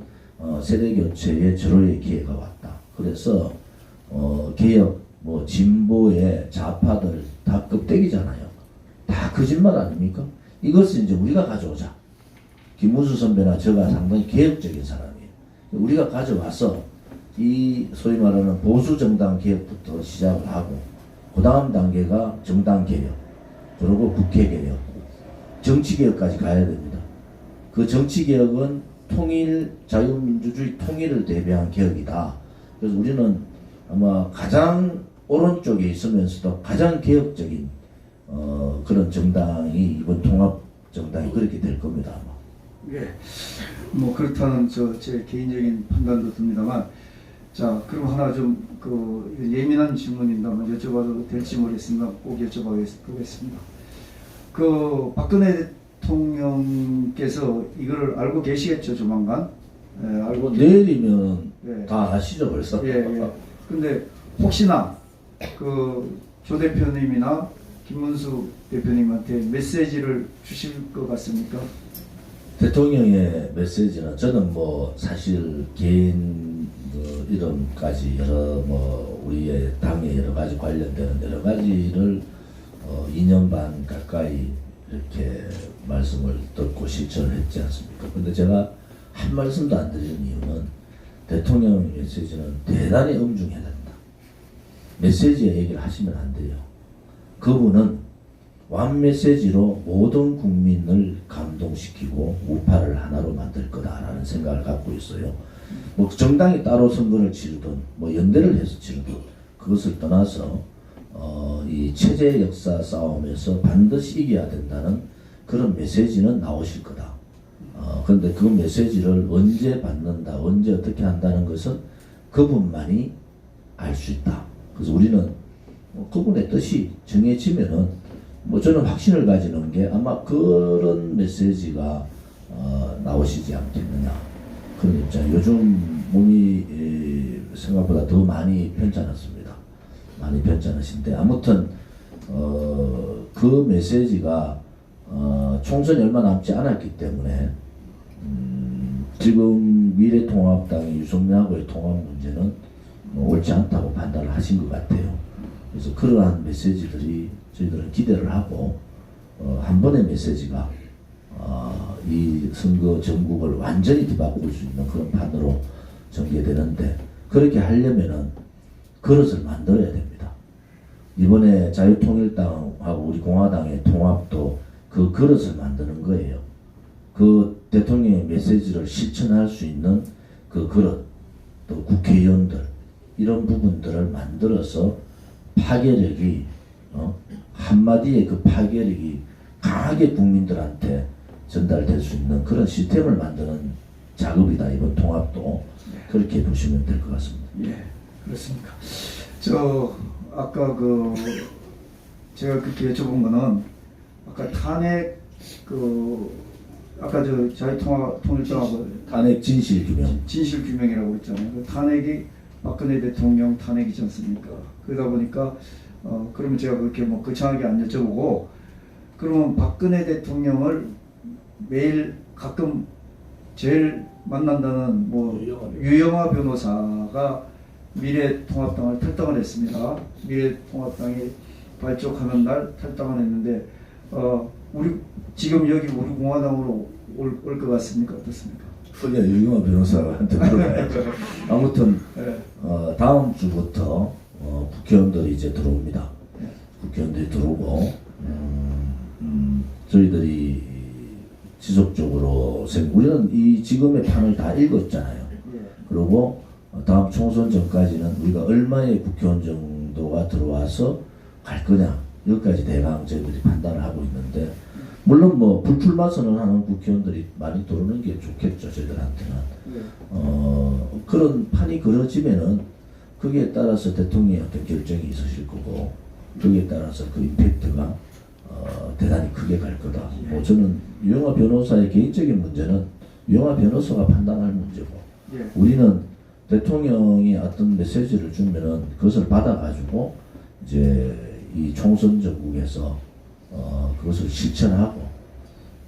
[SPEAKER 3] 세대교체의 절호의 기회가 왔다. 그래서 개혁, 뭐 진보의 좌파들 다 껍데기잖아요. 다 거짓말 아닙니까? 이것을 이제 우리가 가져오자. 김문수 선배나 제가 상당히 개혁적인 사람이에요. 우리가 가져와서 이 소위 말하는 보수 정당 개혁부터 시작을 하고, 그 다음 단계가 정당 개혁, 그리고 국회 개혁, 정치 개혁까지 가야 됩니다. 그 정치 개혁은 통일, 자유민주주의 통일을 대비한 개혁이다. 그래서 우리는 아마 가장 오른쪽에 있으면서도 가장 개혁적인 그런 정당이, 이번 통합 정당이 그렇게 될 겁니다, 아마.
[SPEAKER 2] 예. 뭐 그렇다는 제 개인적인 판단도 듭니다만, 자, 그럼 하나 좀 예민한 질문입니다. 한번 여쭤봐도 될지 모르겠습니다. 꼭 여쭤보겠습니다. 그 박근혜 대통령께서 이거를 알고 계시겠죠, 조만간? 예, 알고
[SPEAKER 3] 내일이면
[SPEAKER 2] 예.
[SPEAKER 3] 다 아시죠, 벌써?
[SPEAKER 2] 예, 예. 근데 혹시나 조 대표님이나 김문수 대표님한테 메시지를 주실 것 같습니까?
[SPEAKER 3] 대통령의 메시지는 저는 뭐 사실 개인 이름까지 여러 뭐 우리의 당의 여러 가지 관련되는 여러 가지를 2년 반 가까이 이렇게 말씀을 듣고 실천을 했지 않습니까? 근데 제가 한 말씀도 안 드리는 이유는 대통령 메시지는 대단히 엄중해야 된다. 메시지의 얘기를 하시면 안 돼요. 그분은 완 메시지로 모든 국민을 감동시키고 우파를 하나로 만들 거다라는 생각을 갖고 있어요. 뭐 정당이 따로 선거를 치르든 뭐 연대를 해서 치르든 그것을 떠나서 이 체제 역사 싸움에서 반드시 이겨야 된다는 그런 메시지는 나오실 거다. 그런데 그 메시지를 언제 받는다, 언제 어떻게 한다는 것은 그분만이 알 수 있다. 그래서 우리는 그분의 뜻이 정해지면은 뭐 저는 확신을 가지는 게 아마 그런 메시지가 나오시지 않겠느냐 그런 입장. 요즘 몸이 생각보다 더 많이 편찮았습니다. 많이 편찮으신데 아무튼 그 메시지가 총선이 얼마 남지 않았기 때문에 지금 미래통합당의 유승민하고의 통합 문제는 옳지 않다고 판단을 하신 것 같아요. 그래서 그러한 메시지들이 저희들은 기대를 하고 한 번의 메시지가 이 선거 전국을 완전히 뒤바꿀 수 있는 그런 판으로 전개되는데 그렇게 하려면은 그릇을 만들어야 됩니다. 이번에 자유통일당하고 우리 공화당의 통합도 그 그릇을 만드는 거예요. 그 대통령의 메시지를 실천할 수 있는 그 그릇, 또 국회의원들 이런 부분들을 만들어서 파괴력이 한마디의 그 파괴력이 강하게 국민들한테 전달될 수 있는 그런 시스템을 만드는 작업이다. 이번 통합도 그렇게 보시면 될 것 같습니다.
[SPEAKER 2] 예, 그렇습니까? 아까 제가 그렇게 여쭤본 거는 아까 탄핵 아까 자유통일당하고
[SPEAKER 3] 탄핵 진실 규명.
[SPEAKER 2] 진실 규명이라고 했잖아요. 그 탄핵이 박근혜 대통령 탄핵이지 않습니까? 그러다 보니까 그러면 제가 그렇게 뭐 거창하게 안 여쭤보고 그러면 박근혜 대통령을 매일 가끔 제일 만난다는 뭐 유영하 변호사가 미래통합당을 탈당을 했습니다. 미래통합당이 발족하는 날 탈당을 했는데 우리 지금 여기 우리 공화당으로 올 것 같습니까? 어떻습니까?
[SPEAKER 3] 그냥 유영하 변호사한테 물어봐야죠. 아무튼 다음 주부터 국회의원들이 이제 들어옵니다. 국회의원들이 들어오고 저희들이 지속적으로 우리는 이 지금의 판을 다 읽었잖아요. 그리고 다음 총선 전까지는 우리가 얼마의 국회의원 정도가 들어와서 갈 거냐 여기까지 대강 저희들이 판단을 하고 있는데 물론 뭐 불출마 선언하는 국회의원들이 많이 들어오는 게 좋겠죠. 저희들한테는 그런 판이 그려지면은 거기에 따라서 대통령의 어떤 결정이 있으실 거고 거기에 따라서 그 임팩트가 대단히 크게 갈 거다. 뭐 저는 유영하 변호사의 개인적인 문제는 유영하 변호사가 판단할 문제고 우리는 대통령이 어떤 메시지를 주면은 그것을 받아가지고 이제 이 총선 전국에서 그것을 실천하고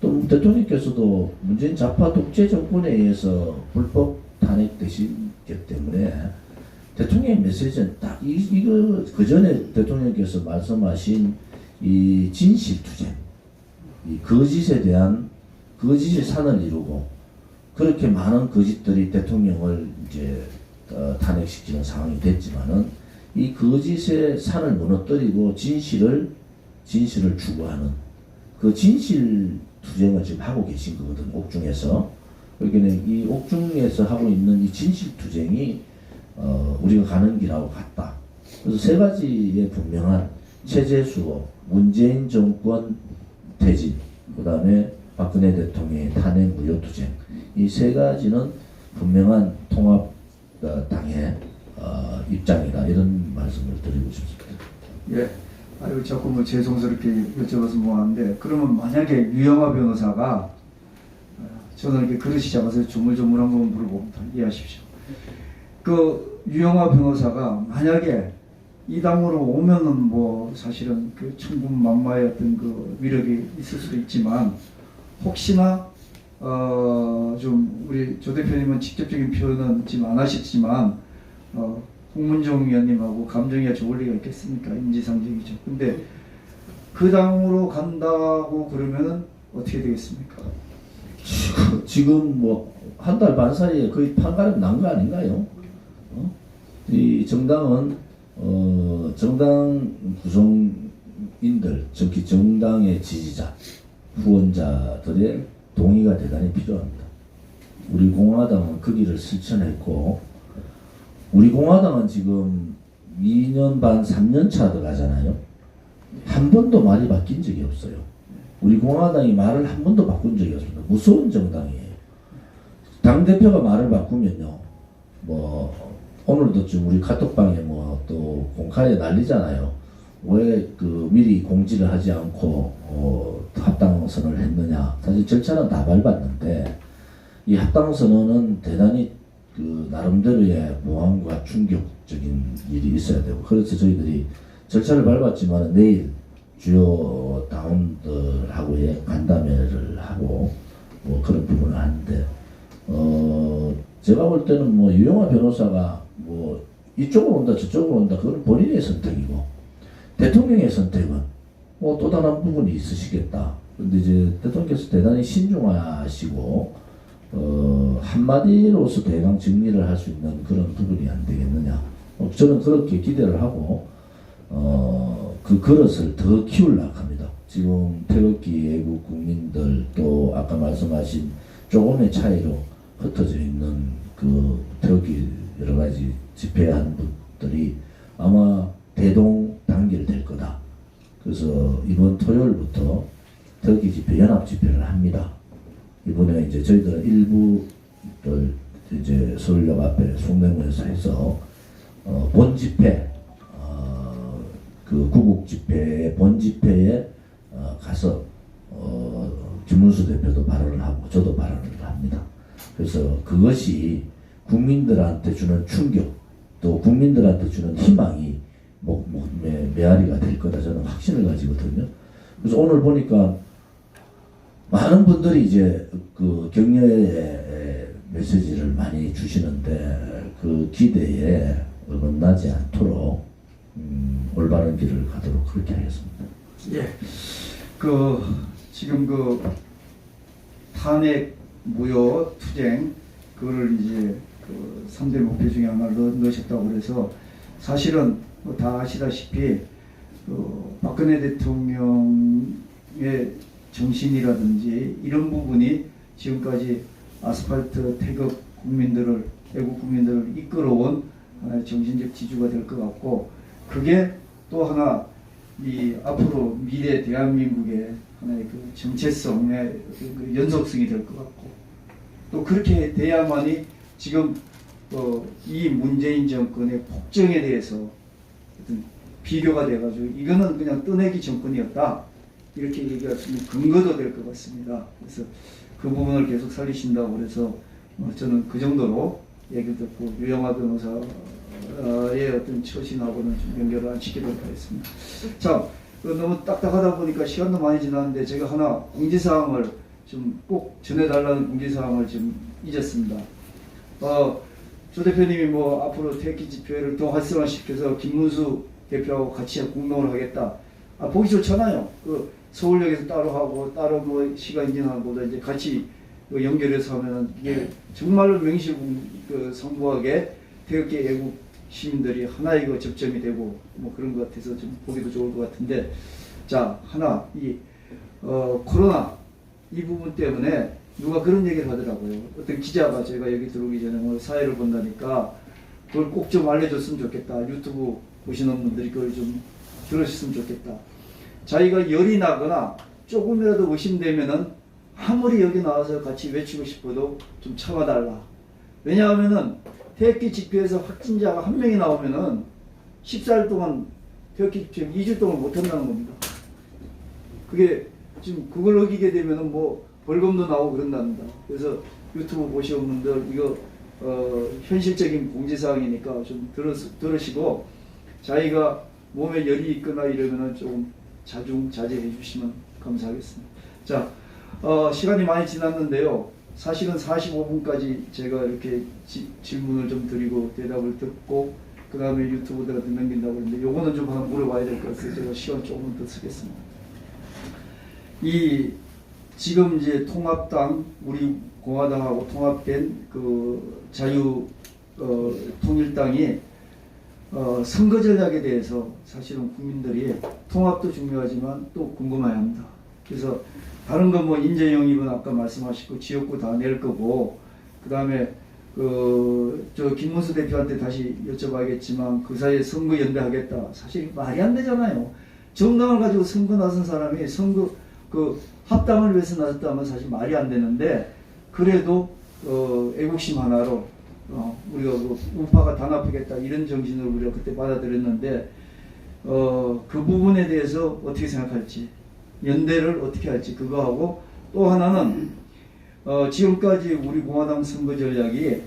[SPEAKER 3] 또 대통령께서도 문재인 좌파 독재 정권에 의해서 불법 탄핵되시기 때문에 대통령의 메시지는 딱 이거 그 전에 대통령께서 말씀하신 이 진실투쟁, 이 거짓에 대한 거짓의 산을 이루고 그렇게 많은 거짓들이 대통령을 이제 탄핵시키는 상황이 됐지만은 이 거짓의 산을 무너뜨리고 진실을 추구하는 그 진실 투쟁을 지금 하고 계신 거거든. 옥중에서. 그러니까 이 옥중에서 하고 있는 이 진실 투쟁이 우리가 가는 길하고 같다. 그래서 세 가지의 분명한 체제 수호, 문재인 정권 퇴진, 그 다음에 박근혜 대통령의 탄핵 무효 투쟁. 이 세 가지는 분명한 통합당의 입장이다. 이런 말씀을 드리고 싶습니다.
[SPEAKER 2] 예. 아유, 자꾸 뭐 죄송스럽게 여쭤봐서 뭐하는데, 그러면 만약에 유영하 변호사가, 저는 이렇게 그릇이 작아서 조물조물한 거 물어봅니다. 이해하십시오. 그 유영하 변호사가 만약에 이 당으로 오면은 뭐 사실은 그 천군만마의 어떤 그 위력이 있을 수도 있지만, 혹시나 좀 우리 조 대표님은 직접적인 표현은 지금 안 하셨지만 홍문종 의원님하고 감정이 좋을 리가 있겠습니까? 인지상정이죠. 근데 그 당으로 간다고 그러면은 어떻게 되겠습니까?
[SPEAKER 3] 지금 뭐 한 달 반 사이에 거의 판가름 난 거 아닌가요? 이 정당은 정당 구성인들, 특히 정당의 지지자, 후원자들의 동의가 대단히 필요합니다. 우리 공화당은 그 길을 실천했고, 우리 공화당은 지금 2년 반, 3년 차 들어가잖아요. 한 번도 말이 바뀐 적이 없어요. 우리 공화당이 말을 한 번도 바꾼 적이 없습니다. 무서운 정당이에요. 당대표가 말을 바꾸면요, 뭐, 오늘도 지금 우리 카톡방에 뭐 또 공카에 난리잖아요. 왜 그 미리 공지를 하지 않고 합당 선언을 했느냐. 사실 절차는 다 밟았는데 이 합당 선언은 대단히 그 나름대로의 모함과 충격적인 일이 있어야 되고, 그래서 저희들이 절차를 밟았지만 내일 주요 당원들하고의 간담회를 하고 뭐 그런 부분을 하는데, 제가 볼 때는 뭐 유영하 변호사가 뭐 이쪽으로 온다 저쪽으로 온다 그건 본인의 선택이고, 대통령의 선택은 뭐 또 다른 부분이 있으시겠다. 근데 이제 대통령께서 대단히 신중하시고 한마디로서 대강 정리를 할 수 있는 그런 부분이 안 되겠느냐. 저는 그렇게 기대를 하고 그 그릇을 더 키우려고 합니다. 지금 태극기 애국 국민들, 또 아까 말씀하신 조금의 차이로 흩어져 있는 그 태극기 여러 가지 집회한 분들이 아마 대동단결될 거다. 그래서 이번 토요일부터 태극기 집회, 연합 집회를 합니다. 이번에 이제 저희들은 일부를 이제 서울역 앞에 숭례문에서 해서 본 집회, 그 구국 집회의 본 집회에 가서 김문수 대표도 발언을 하고 저도 발언을 합니다. 그래서 그것이 국민들한테 주는 충격, 또 국민들한테 주는 희망이 메아리가 될 거다, 저는 확신을 가지거든요. 그래서 오늘 보니까 많은 분들이 이제 그 격려의 메시지를 많이 주시는데 그 기대에 어긋나지 않도록 올바른 길을 가도록 그렇게 하겠습니다.
[SPEAKER 2] 예. 지금 탄핵 무효 투쟁 그거를 이제 3대 목표 중에 하나를 넣으셨다고 그래서, 사실은 다 아시다시피 박근혜 대통령의 정신이라든지 이런 부분이 지금까지 아스팔트 태극 국민들을, 애국 국민들을 이끌어온 하나의 정신적 지주가 될 것 같고, 그게 또 하나 이 앞으로 미래 대한민국의 하나의 그 정체성의 그 연속성이 될 것 같고, 또 그렇게 돼야만이 지금 이 문재인 정권의 폭정에 대해서 어떤 비교가 돼가지고 이거는 그냥 떠내기 정권이었다 이렇게 얘기할 수 있는 근거도 될 것 같습니다. 그래서 그 부분을 계속 살리신다고 그래서 저는 그 정도로 얘기를 듣고 유영하 변호사의 어떤 처신하고는 좀 연결을 안 시키도록 하겠습니다. 자, 너무 딱딱하다 보니까 시간도 많이 지났는데 제가 하나 공지사항을 좀 꼭 전해달라는 공지사항을 좀 잊었습니다. 조 대표님이 뭐 앞으로 태극기 집회를 더 활성화시켜서 김문수 대표하고 같이 공동을 하겠다. 보기 좋잖아요. 그 서울역에서 따로 하고 따로 뭐 시간 지나고 이제 같이 연결해서 하면은 이게 정말로 명실상부하게 태극기 애국 시민들이 하나의 접점이 되고 뭐 그런 것 같아서 좀 보기도 좋을 것 같은데, 자, 하나 이 코로나 이 부분 때문에 누가 그런 얘기를 하더라고요. 어떤 기자가 제가 여기 들어오기 전에 뭐 사회를 본다니까 그걸 꼭 좀 알려줬으면 좋겠다. 유튜브 보시는 분들이 그걸 좀 들으셨으면 좋겠다. 자기가 열이 나거나 조금이라도 의심되면은 아무리 여기 나와서 같이 외치고 싶어도 좀 참아달라. 왜냐하면은 태극기 집회에서 확진자가 한 명이 나오면은 14일 동안 태극기 집회 2주 동안 못 한다는 겁니다. 그게 지금 그걸 어기게 되면은 뭐 벌금도 나오고 그런답니다. 그래서 유튜브 보시는 분들 이거 현실적인 공지사항이니까 좀 들으시고, 자기가 몸에 열이 있거나 이러면은 조금 자중자제해 주시면 감사하겠습니다. 자, 시간이 많이 지났는데요. 사실은 45분까지 제가 이렇게 질문을 좀 드리고 대답을 듣고 그 다음에 유튜브들한테 넘긴다고 했는데 요거는 좀 하나 물어봐야 될 것 같아서 제가 시간 조금 더 쓰겠습니다. 이 지금 이제 통합당 우리 공화당하고 통합된 그 자유 통일당이 선거 전략에 대해서 사실은 국민들이 통합도 중요하지만 또 궁금해합니다. 그래서 다른 건 뭐 인재 영입은 아까 말씀하시고 지역구 다 낼 거고 그 다음에 저 김문수 대표한테 다시 여쭤봐야겠지만 그 사이에 선거 연대하겠다. 사실 말이 안 되잖아요. 정당을 가지고 선거 나선 사람이 선거 합당을 위해서 나섰다면 사실 말이 안 되는데 그래도 애국심 하나로 우리가 우파가 단합하겠다 이런 정신으로 우리가 그때 받아들였는데 그 부분에 대해서 어떻게 생각할지 연대를 어떻게 할지 그거하고 또 하나는 지금까지 우리 공화당 선거 전략이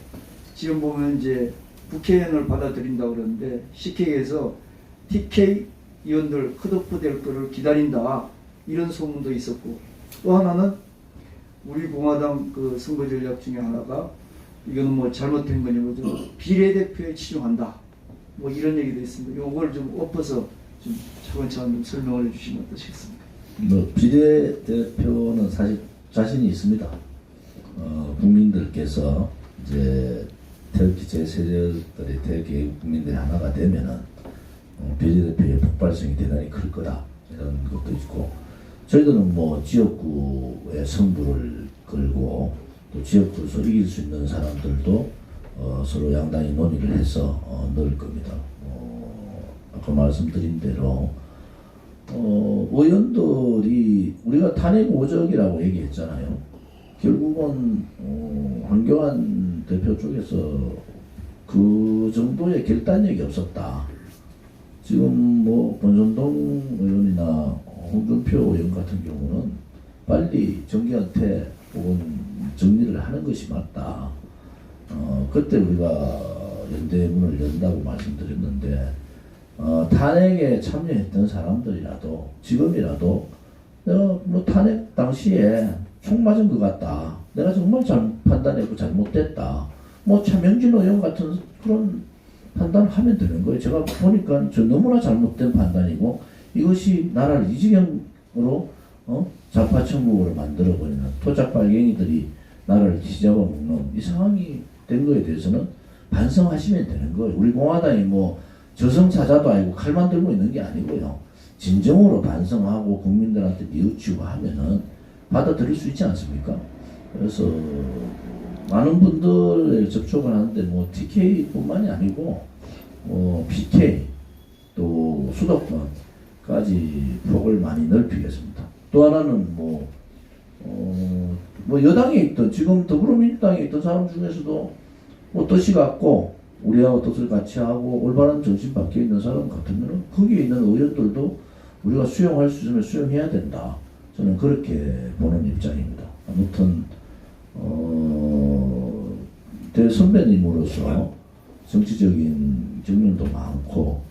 [SPEAKER 2] 지금 보면 이제 국회의원을 받아들인다고 그러는데 CK에서 TK 의원들 컷오프 될 거를 기다린다 이런 소문도 있었고 또 하나는 우리 공화당 그 선거 전략 중에 하나가 이거는 뭐 잘못된 거니 뭐 비례대표에 치중한다 뭐 이런 얘기도 있습니다. 요걸 좀 엎어서 좀 차근차근 좀 설명을 해주시면 어떠시겠습니까?
[SPEAKER 3] 뭐 비례대표는 사실 자신이 있습니다. 국민들께서 이제 태극기 제3세들의 태극기 국민들이 하나가 되면은 비례대표의 폭발성이 대단히 클 거다 이런 것도 있고 저희들은 뭐 지역구의 승부를 걸고 또 지역구에서 이길 수 있는 사람들도 서로 양당이 논의를 해서 넣을 겁니다. 아까 말씀드린 대로 의원들이 우리가 탄핵 오적이라고 얘기했잖아요. 결국은 황교안 대표 쪽에서 그 정도의 결단력이 없었다. 지금 뭐 권선동 의원이나 홍준표 의원 같은 경우는 빨리 정기한테 혹은 정리를 하는 것이 맞다. 그때 우리가 연대문을 연다고 말씀드렸는데 탄핵에 참여했던 사람들이라도 지금이라도 내가 뭐 탄핵 당시에 총 맞은 것 같다. 내가 정말 잘못 판단했고 잘못됐다. 뭐 차명진 의원 같은 그런 판단을 하면 되는 거예요. 제가 보니까 저 너무나 잘못된 판단이고 이것이 나라를 이 지경으로 좌파천국으로 만들어버리는 토착발갱이들이 나라를 뒤잡아먹는 이 상황이 된 거에 대해서는 반성하시면 되는 거예요. 우리 공화당이 뭐 저승사자도 아니고 칼만 들고 있는 게 아니고요. 진정으로 반성하고 국민들한테 뉘우치고 하면은 받아들일 수 있지 않습니까? 그래서 많은 분들 접촉을 하는데 뭐 TK뿐만이 아니고 PK 또 수도권까지 폭을 많이 넓히겠습니다. 또 하나는 뭐 여당에 있던 지금 더불어민주당에 있던 사람 중에서도 뭐 뜻이 같고 우리하고 뜻을 같이 하고 올바른 정신 밖에 있는 사람 같으면 거기에 있는 의원들도 우리가 수용할 수 있으면 수용해야 된다. 저는 그렇게 보는 입장입니다. 아무튼 대선배님으로서 정치적인 경륜도 많고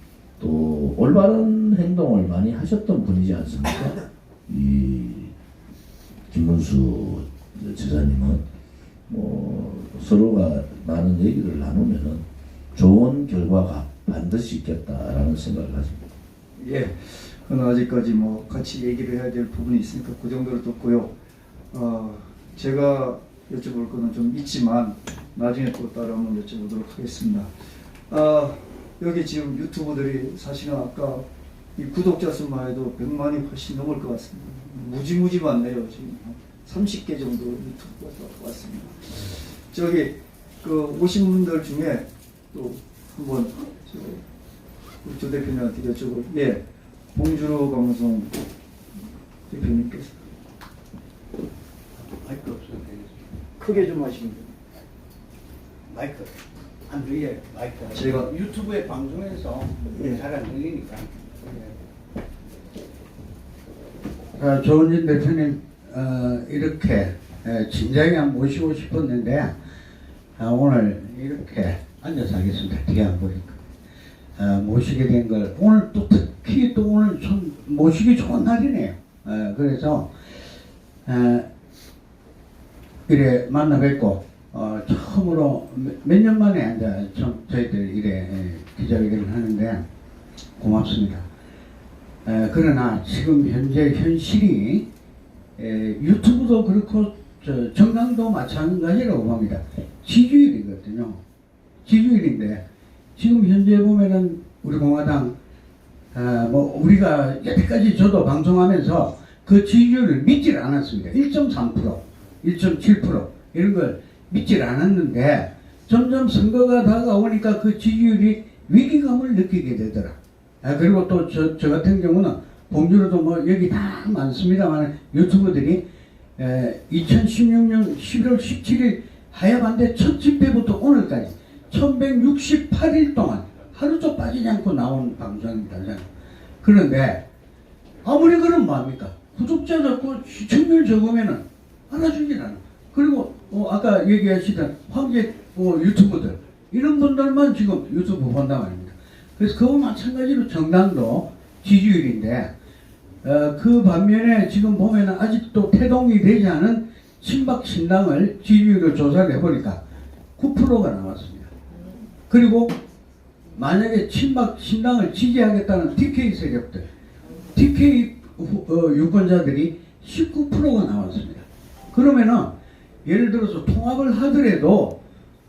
[SPEAKER 3] 또 올바른 행동을 많이 하셨던 분이지 않습니까? 이 김문수 지사님은 뭐 서로가 많은 얘기를 나누면은 좋은 결과가 반드시 있겠다라는 생각을 가집니다.
[SPEAKER 2] 예, 그건 아직까지 뭐 같이 얘기를 해야 될 부분이 있으니까 그 정도로 듣고요. 제가 여쭤볼 거는 좀 있지만 나중에 또 따로 한번 여쭤보도록 하겠습니다. 여기 지금 유튜브들이 사실은 아까 이 구독자 수만 해도 100만이 훨씬 넘을 것 같습니다. 무지무지 많네요. 지금 30개 정도 유튜브가 왔습니다. 저기 그 오신 분들 중에 또 한번 조 대표님한테 여쭤보고 예, 봉준호 방송 대표님께서
[SPEAKER 4] 마이크 없어도 되겠어요.
[SPEAKER 2] 크게 좀 하시면 됩니다.
[SPEAKER 4] 마이크 안 위에 마이크.
[SPEAKER 2] 제가
[SPEAKER 4] 유튜브에 방송에서
[SPEAKER 2] 예.
[SPEAKER 4] 잘 안 들리니까.
[SPEAKER 5] 조은진 대표님 이렇게 진작에 모시고 싶었는데 오늘 이렇게 앉아서 하겠습니다. 어떻게 안 보니까 모시게 된 걸 오늘 또 특히 또 오늘 좀 모시기 좋은 날이네요. 그래서 이래 만나 뵙고 처음으로 몇 년 만에 이제 저희들 이래 기자회견을 하는데 고맙습니다. 그러나 지금 현재 현실이 유튜브도 그렇고 정당도 마찬가지라고 봅니다. 지지율이거든요. 지지율인데 지금 현재 보면은 우리 공화당 뭐 우리가 여태까지 저도 방송하면서 그 지지율을 믿질 않았습니다. 1.3%, 1.7% 이런 걸 믿질 않았는데 점점 선거가 다가오니까 그 지지율이 위기감을 느끼게 되더라. 그리고 또 저 같은 경우는 공주로도 뭐 여기 다 많습니다만 유튜버들이 2016년 11월 17일 하야반대 첫 집회부터 오늘까지 1168일 동안 하루도 빠지지 않고 나온 방송입니다. 그런데 아무리 그런 마음입니까? 구독자 적고 시청률 적으면은 알아주질 않아. 그리고 아까 얘기하시던 황제 유튜버들 이런 분들만 지금 유튜브 본단 말입니다. 그래서 그와 마찬가지로 정당도 지지율인데 그 반면에 지금 보면은 아직도 태동이 되지 않은 친박 신당을 지지율을 조사를 해보니까 9%가 나왔습니다. 그리고 만약에 친박 신당을 지지하겠다는 TK 세력들, TK 유권자들이 19%가 나왔습니다. 그러면은 예를 들어서 통합을 하더라도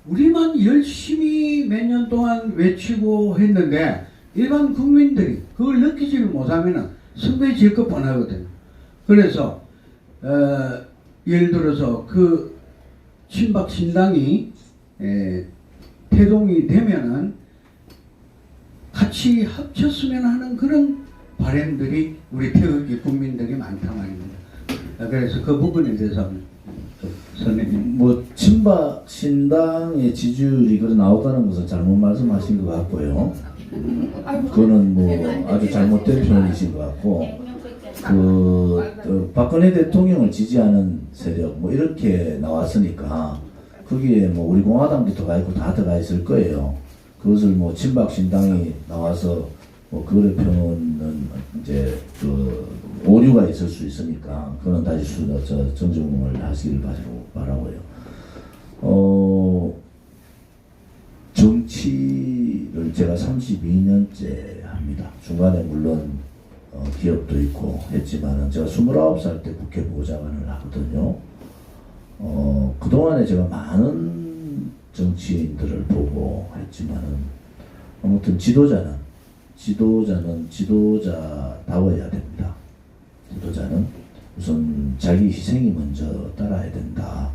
[SPEAKER 5] 우리만 열심히 몇 년 동안 외치고 했는데 일반 국민들이 그걸 느끼지를 못하면은 선거에 질 것 뻔하거든요. 그래서 예를 들어서 그 친박 신당이 태동이 되면은 같이 합쳤으면 하는 그런 바람들이 우리 태극기 국민들이 많단 말입니다. 그래서 그 부분에 대해서 선생님.
[SPEAKER 3] 뭐 친박 신당의 지지율이 그래 나오다는 것은 잘못 말씀하신 것 같고요. 그거는 뭐 아주 잘못된 표현이신 것 같고, 박근혜 대통령을 지지하는 세력 뭐 이렇게 나왔으니까 거기에 뭐 우리 공화당도 들어가 있고 다 들어가 있을 거예요. 그것을 뭐 친박 신당이 나와서 뭐 그거의 표현은 이제 오류가 있을 수 있으니까 그거는 다시 정정을 하시길 바라고요. 정치를 제가 32년째 합니다. 중간에 물론 기업도 있고 했지만은 제가 29살 때 국회 보좌관을 하거든요. 그동안에 제가 많은 정치인들을 보고 했지만은 아무튼 지도자는 지도자다워야 됩니다. 지도자는 우선 자기 희생이 먼저 따라야 된다.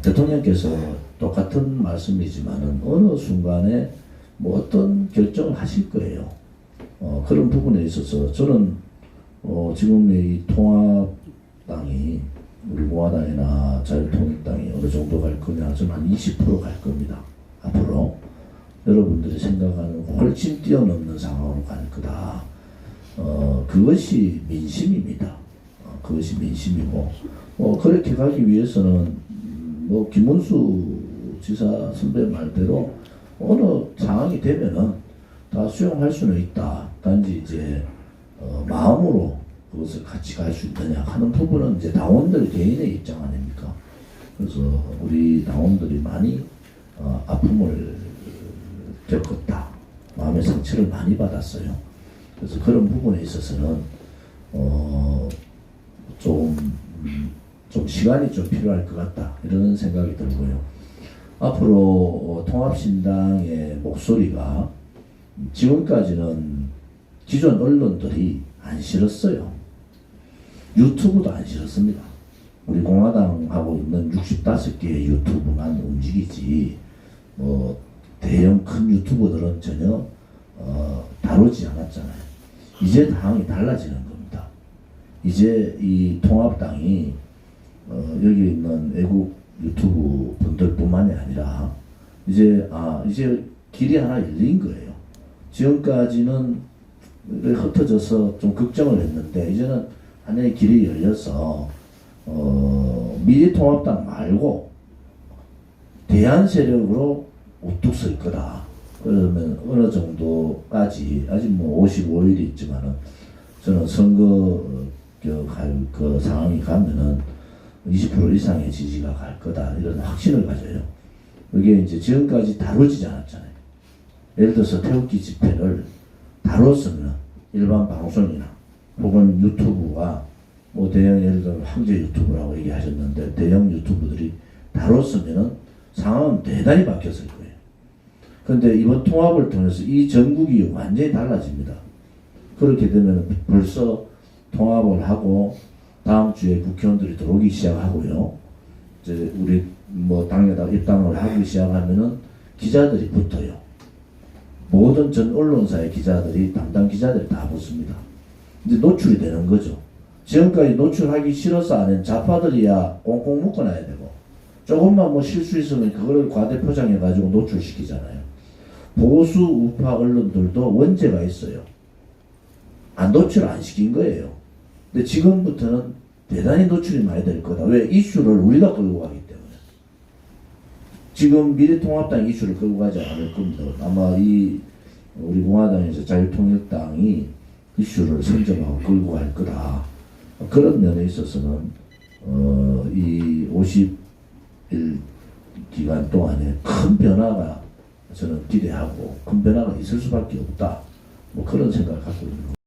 [SPEAKER 3] 대통령께서 똑같은 말씀이지만은 어느 순간에 뭐 어떤 결정을 하실 거예요. 그런 부분에 있어서 저는 지금의 이 통합당이 우리 공화당이나 자유통일당이 어느 정도 갈 거냐, 저는 한 20% 갈 겁니다. 앞으로 여러분들이 생각하는 훨씬 뛰어넘는 상황으로 갈 거다. 그것이 민심입니다. 그것이 민심이고, 그렇게 가기 위해서는 뭐 김문수 지사 선배 말대로 어느 상황이 되면은 다 수용할 수는 있다. 단지 이제 마음으로 그것을 같이 갈 수 있느냐 하는 부분은 이제 당원들 개인의 입장 아닙니까? 그래서 우리 당원들이 많이 아픔을 겪었다. 마음의 상처를 많이 받았어요. 그래서 그런 부분에 있어서는 좀 시간이 좀 필요할 것 같다. 이런 생각이 들고요. 앞으로 통합신당의 목소리가 지금까지는 기존 언론들이 안 실었어요. 유튜브도 안 실었습니다. 우리 공화당하고 있는 65개의 유튜브만 움직이지 대형 큰 유튜버들은 전혀 다루지 않았잖아요. 이제 당이 달라지는 겁니다. 이제 이 통합당이 여기 있는 애국 유튜브 분들뿐만이 아니라 이제 길이 하나 열린 거예요. 지금까지는 흩어져서 좀 걱정을 했는데 이제는 하나의 길이 열려서 미래통합당 말고 대안 세력으로 우뚝 설 거다. 그러면 어느 정도까지 아직 뭐 55일이 있지만은 저는 선거 그 상황이 가면은 20% 이상의 지지가 갈 거다 이런 확신을 가져요. 이게 이제 지금까지 다루어지지 않았잖아요. 예를 들어서 태극기 집회를 다뤘으면 일반 방송이나 혹은 유튜브가 뭐 대형 예를 들어 황제 유튜브라고 얘기하셨는데 대형 유튜브들이 다뤘으면은 상황은 대단히 바뀌었을 거예요. 그런데 이번 통합을 통해서 이 전국이 완전히 달라집니다. 그렇게 되면 벌써 통합을 하고 다음 주에 국회의원들이 들어오기 시작하고요. 이제 우리 뭐 당에다 입당을 하기 시작하면은 기자들이 붙어요. 모든 전 언론사의 기자들이 담당 기자들이 다 붙습니다. 이제 노출이 되는 거죠. 지금까지 노출하기 싫어서 안 한 좌파들이야 꽁꽁 묶어놔야 되고 조금만 뭐 실수 있으면 그거를 과대 포장해 가지고 노출시키잖아요. 보수 우파 언론들도 원죄가 있어요. 노출 안 시킨 거예요. 근데 지금부터는 대단히 노출이 많이 될 거다. 왜? 이슈를 우리가 끌고 가기 때문에. 지금 미래통합당 이슈를 끌고 가지 않을 겁니다. 아마 우리 공화당에서 자유통일당이 이슈를 선점하고 끌고 갈 거다. 그런 면에 있어서는 이 50일 기간 동안에 큰 변화가 저는 기대하고 큰 변화가 있을 수밖에 없다. 뭐 그런 생각을 갖고 있는 겁니다.